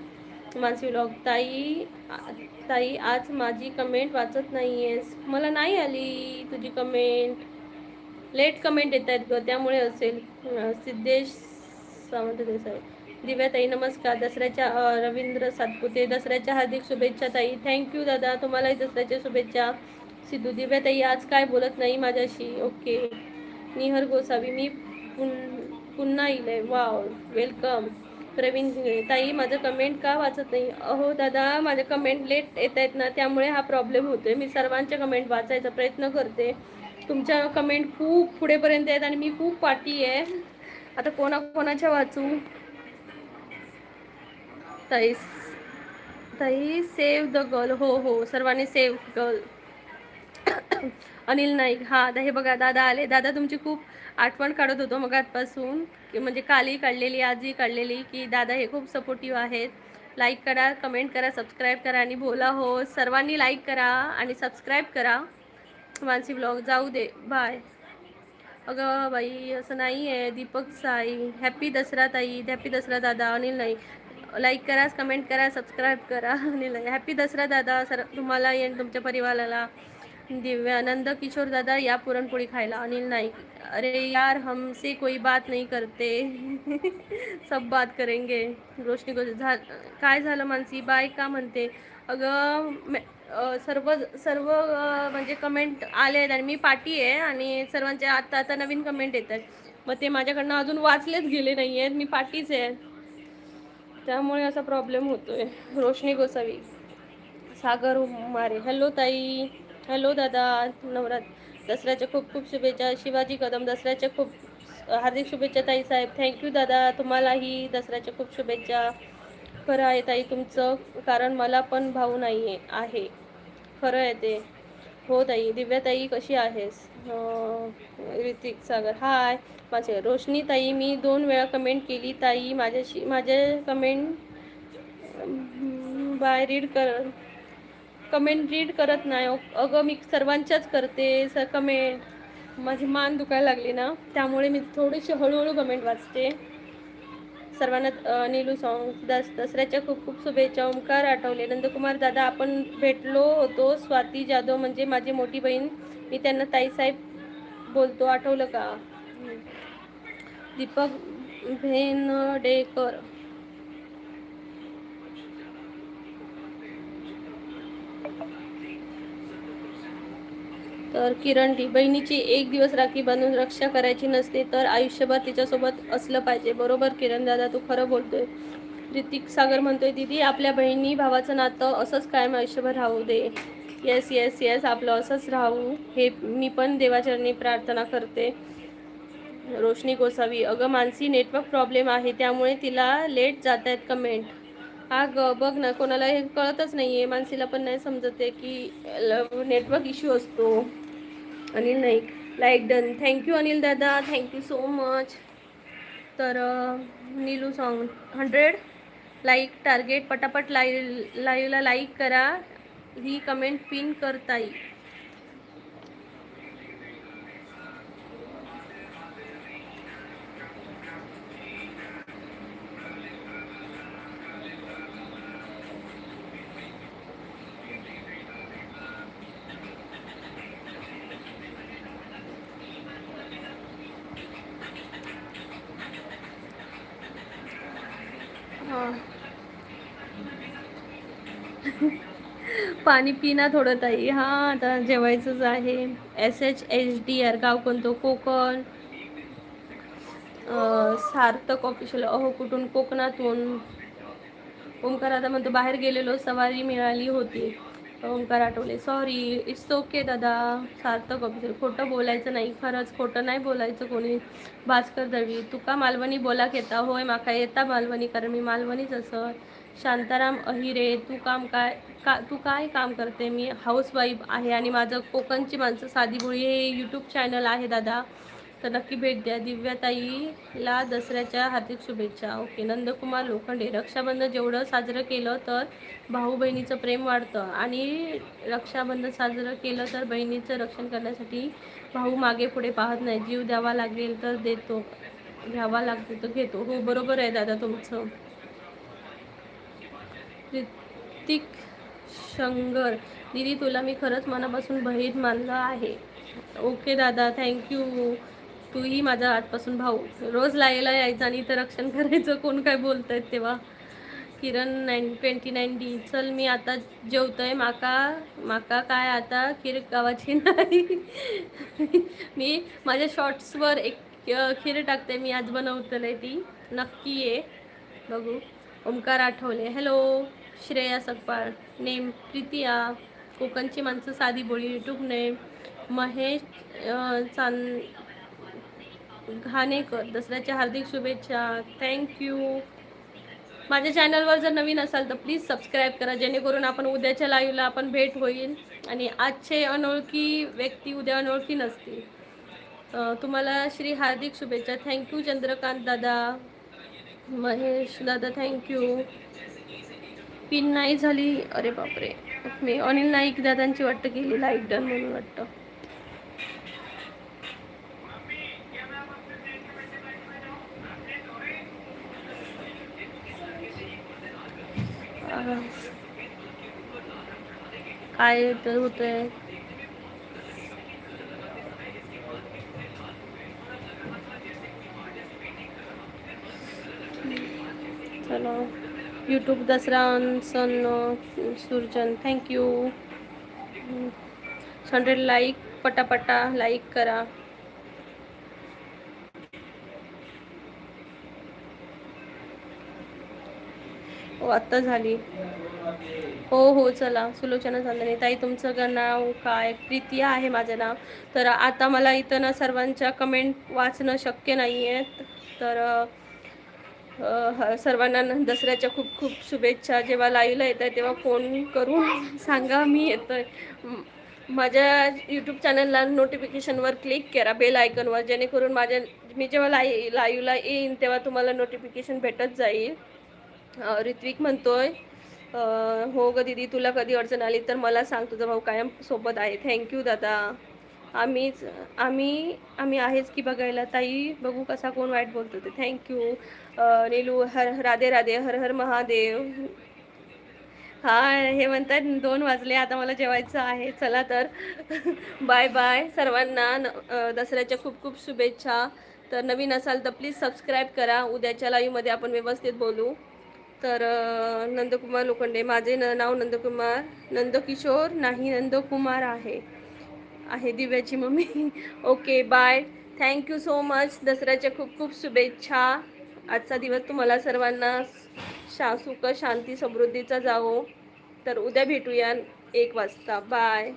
मानसी व्लॉग ताई. ताई आज माझी कमेंट वाचत नाहीयेस. मला नाही आली तुझी कमेंट. लेट कमेंट येत आहेत ग, त्यामुळे असेल. सिद्धेश सावंत देसाई. दिव्याताई नमस्कार. दसऱ्याच्या रवींद्र सातपुते दसऱ्याच्या हार्दिक शुभेच्छा ताई. थँक्यू दादा, तुम्हालाही दसऱ्याच्या शुभेच्छा. सिद्धू दिव्याताई आज काय बोलत नाही माझ्याशी. ओके. निहर गोसावी मी पुन्हा येईल. Wow welcome. प्रवीण ताई माझं कमेंट का वाचत नाही? अहो दादा माझे कमेंट लेट येत आहेत ना, त्यामुळे हा प्रॉब्लेम होतोय. मी सर्वांच्या कमेंट वाचायचा प्रयत्न करते. तुमच्या कमेंट खूप पुढेपर्यंत आहेत आणि मी खूप पाठी आहे. आता कोणाच्या वाचू? ताई ताई सेव्ह द गर्ल. हो हो सर्वांनी सेव्ह गर्ल. अनिल नाईक हा हे बघा दादा आले. दादा तुमची खूप आठवण काढत होतो मगातपासून, म्हणजे कालही काढलेली आजही काढलेली, की दादा हे खूप सपोर्टिव्ह आहेत. लाईक करा, कमेंट करा, सबस्क्राईब करा आणि बोला हो. सर्वांनी लाईक करा आणि सबस्क्राईब करा. मानसी ब्लॉग जाऊ दे बाय. अगं बाई असं नाही आहे. दीपक साई हॅपी दसरा ताई. हॅपी दसरा दादा. अनिल नाईक लाईक करा, कमेंट करा, सबस्क्राईब करा. अनिल नाईक हॅपी दसरा दादा. तुम्हाला येईल तुमच्या परिवाराला. दिव्यानंद किशोर दादा या पुरणपोळी खायला. अनिल नाईक अरे यार हमसे कोई बात नहीं करते. सब बात करेंगे. रोशनी काय झालं मानसी बाय का म्हणते? अगं सर्व सर्व म्हणजे कमेंट आले आहेत आणि मी पाठी आहे आणि सर्वांचे आता नवीन कमेंट येत आहेत. मग ते माझ्याकडनं अजून वाचलेच गेले नाही आहेत. मी पाठीच आहे, त्यामुळे असा प्रॉब्लेम होतोय. रोशनी गोसावी. सागर मारे हॅलो ताई. हॅलो दादा. दसऱ्याच्या खूप खूप शुभेच्छा. शिवाजी कदम दसऱ्याच्या खूप हार्दिक शुभेच्छा ताई साहेब. थँक्यू दादा, तुम्हालाही दसऱ्याच्या खूप शुभेच्छा. खरं आहे ताई तुमचं, कारण मला पण भाऊ नाही आहे. खरं आहे ते. हो ताई. दिव्याताई कशी आहेस? ऋतिक सागर हाय. माझे रोशनी ताई मी 2 वेळा कमेंट केली ताई. माझे कमेंट कमेंट रीड करत नाही. अगं मी सर्वांच्याच करते कमेंट. माझी मान दुखायला लागली ना, त्यामुळे मी थोडीशी हळूहळू कमेंट वाचते. सर्वांना नीलू सॉंग दसऱ्याच्या खूप खूप शुभेच्छा. ओमकार आठवले. नंदकुमार दादा आपण भेटलो होतो. स्वाती जाधव म्हणजे माझी मोठी बहीण, मी त्यांना ताईसाहेब बोलतो, आठवलं का? दीपक भेनडेकर. तर किरण डी बहिणीची एक दिवस राखी बांधून रक्षा करायची नसते तर आयुष्यभर तिच्यासोबत असलं पाहिजे. बरोबर किरण दादा तू खरं बोलतोय. ऋतिक सागर म्हणतोय दीदी आपल्या बहिणी भावाचं नातं असंच कायम आयुष्यभर राहू दे. येस येस येस आपलं असंच राहू हे मी पण देवाचरणी प्रार्थना करते. रोशनी गोसावी अगं मानसी नेटवर्क प्रॉब्लेम आहे त्यामुळे तिला लेट जात आहेत कमेंट. हा ग बघ ना, कोणाला हे कळतच नाही आहे. मानसीला पण नाही समजत आहे की नेटवर्क इश्यू असतो. Anil Naik like done. Thank you Anil दादा, थँक्यू सो मच. तर नीलू सॉंग 100 लाईक टार्गेट. पटापट लाईव्हला लाईक करा. ही कमेंट पिन करताई. पाणी पिना थोडं ताई. हां, आता जेवायचंच आहे. SHHDR गाव कोणतं? कोकण. सार्थक ऑफिशियल. अहो, कुठून? कोकणातून. ओमकार दादा म्हणतो बाहेर गेलेलो, सवारी मिळाली होती. Omkar Athawale. Sorry, it's okay दादा. सार्थक ऑफिशियल. खोटं बोलायचं नाही, खरंच खोटं नाही बोलायचं कोणी. भास्कर दळवी. तुका मालवणी बोलाक येता? होय, माका येता मालवणी, कारण मी मालवणीच असं. शांताराम अहिरे. तू काय काम करते? मी हाऊसवाईफ आहे आणि माझं कोकणची माणसं साधी बोळी हे यूट्यूब चॅनल आहे दादा, तर नक्की भेट द्या. दिव्याताईला दसऱ्याच्या हार्दिक शुभेच्छा. ओके. नंदकुमार लोखंडे. रक्षाबंधन जेवढं साजरं केलं तर भाऊ बहिणीचं प्रेम वाढतं आणि रक्षाबंधन साजरं केलं तर बहिणीचं रक्षण करण्यासाठी भाऊ मागे पुढे पाहत नाही. जीव द्यावा लागेल तर देतो, घ्यावा लागतो तर घेतो. हो, बरोबर आहे दादा तुमचं. ऋतिक शंगर. दीदी, तुला मी खरंच मनापासून बहीण मानलं आहे. ओके दादा, थँक्यू. तूही माझा आजपासून भाऊ. रोज लायला यायचं आणि इथं रक्षण करायचं. कोण काय बोलतायत तेव्हा. किरण 29D. चल मी आता जेवतोय. माका माका काय आता खीर गावाची नाही. मी माझ्या शॉर्ट्सवर एक खीर टाकते. मी आज बनवतलंय ती, नक्की ये बघू. ओमकार आठवले. हॅलो. श्रेया सकपाळ. नेम प्रीतिया. कोकणची माणसं साधी बोळी. यूट्यूब नेम महेश चांद घाणेकर. दसऱ्याच्या हार्दिक शुभेच्छा. थँक्यू. माझ्या चॅनलवर जर नवीन असाल तर प्लीज सबस्क्राईब करा, जेणेकरून आपण उद्याच्या लाईव्हला आपण भेट होईल आणि आजचे अनोळखी व्यक्ती उद्या अनोळखी नसतील. तुम्हाला श्री हार्दिक शुभेच्छा. थँक्यू चंद्रकांत दादा. महेश दादा थँक्यू. पिन नाही झाली. अरे बापरे. मी अनिल नाईक दादांची वाटतं केली लाईक डन म्हणून वाटतं. काय तर होतंय. चलो. यूट्यूब दसरा सन सुरजन थँक्यू. 100 लाईक. पटापटा लाईक करा. हो, आत्ता झाली. हो हो, चला. सुलोचना चांदणे. ताई, तुमचं नाव काय? प्रीतिया आहे माझं नाव. तर आता मला इथं ना सर्वांच्या कमेंट वाचणं शक्य नाही आहे, तर सर्वांना दसऱ्याच्या खूप खूप शुभेच्छा. जेव्हा लाईव्हला येत आहे तेव्हा फोन करून सांगा मी येतो आहे. माझ्या यूट्यूब चॅनलला नोटिफिकेशनवर क्लिक करा, बेल आयकॉनवर, जेणेकरून मी जेव्हा लाईव्हला येईन तेव्हा तुम्हाला नोटिफिकेशन भेटत जाईल. ऋत्विक म्हणतोय हो ग दीदी, तुला कधी अडचण आली तर मला सांग, तुझा भाऊ कायम सोबत आहे. थँक्यू दादा. आम्ही आहेच की बघायला. ताई, बघू कसा कोण वाईट बोलतो ते. थँक्यू. नीलू. राधे राधे. हर हर महादेव. हां, हे म्हणतात 2 वाजले, आता मला जेवायचं आहे. चला तर. बाय बाय सर्वांना. दसऱ्याच्या खूप खूप शुभेच्छा. तर नवीन असाल तर प्लीज सबस्क्राईब करा. उद्याच्या लाईव्हमध्ये आपण व्यवस्थित बोलू. तर नंदकुमार लोखंडे. माझे नाव नंदकुमार. नंदकिशोर नाही, नंदकुमार आहे दिव्याची mummy. Okay, bye. Thank you so much. दसऱ्याच्या खूप खूप शुभेच्छा. आजचा दिवस तुम्हाला सर्वांना सुख शांती समृद्धीचा जावो. तर उद्या भेटूया 1 वाजता. बाय.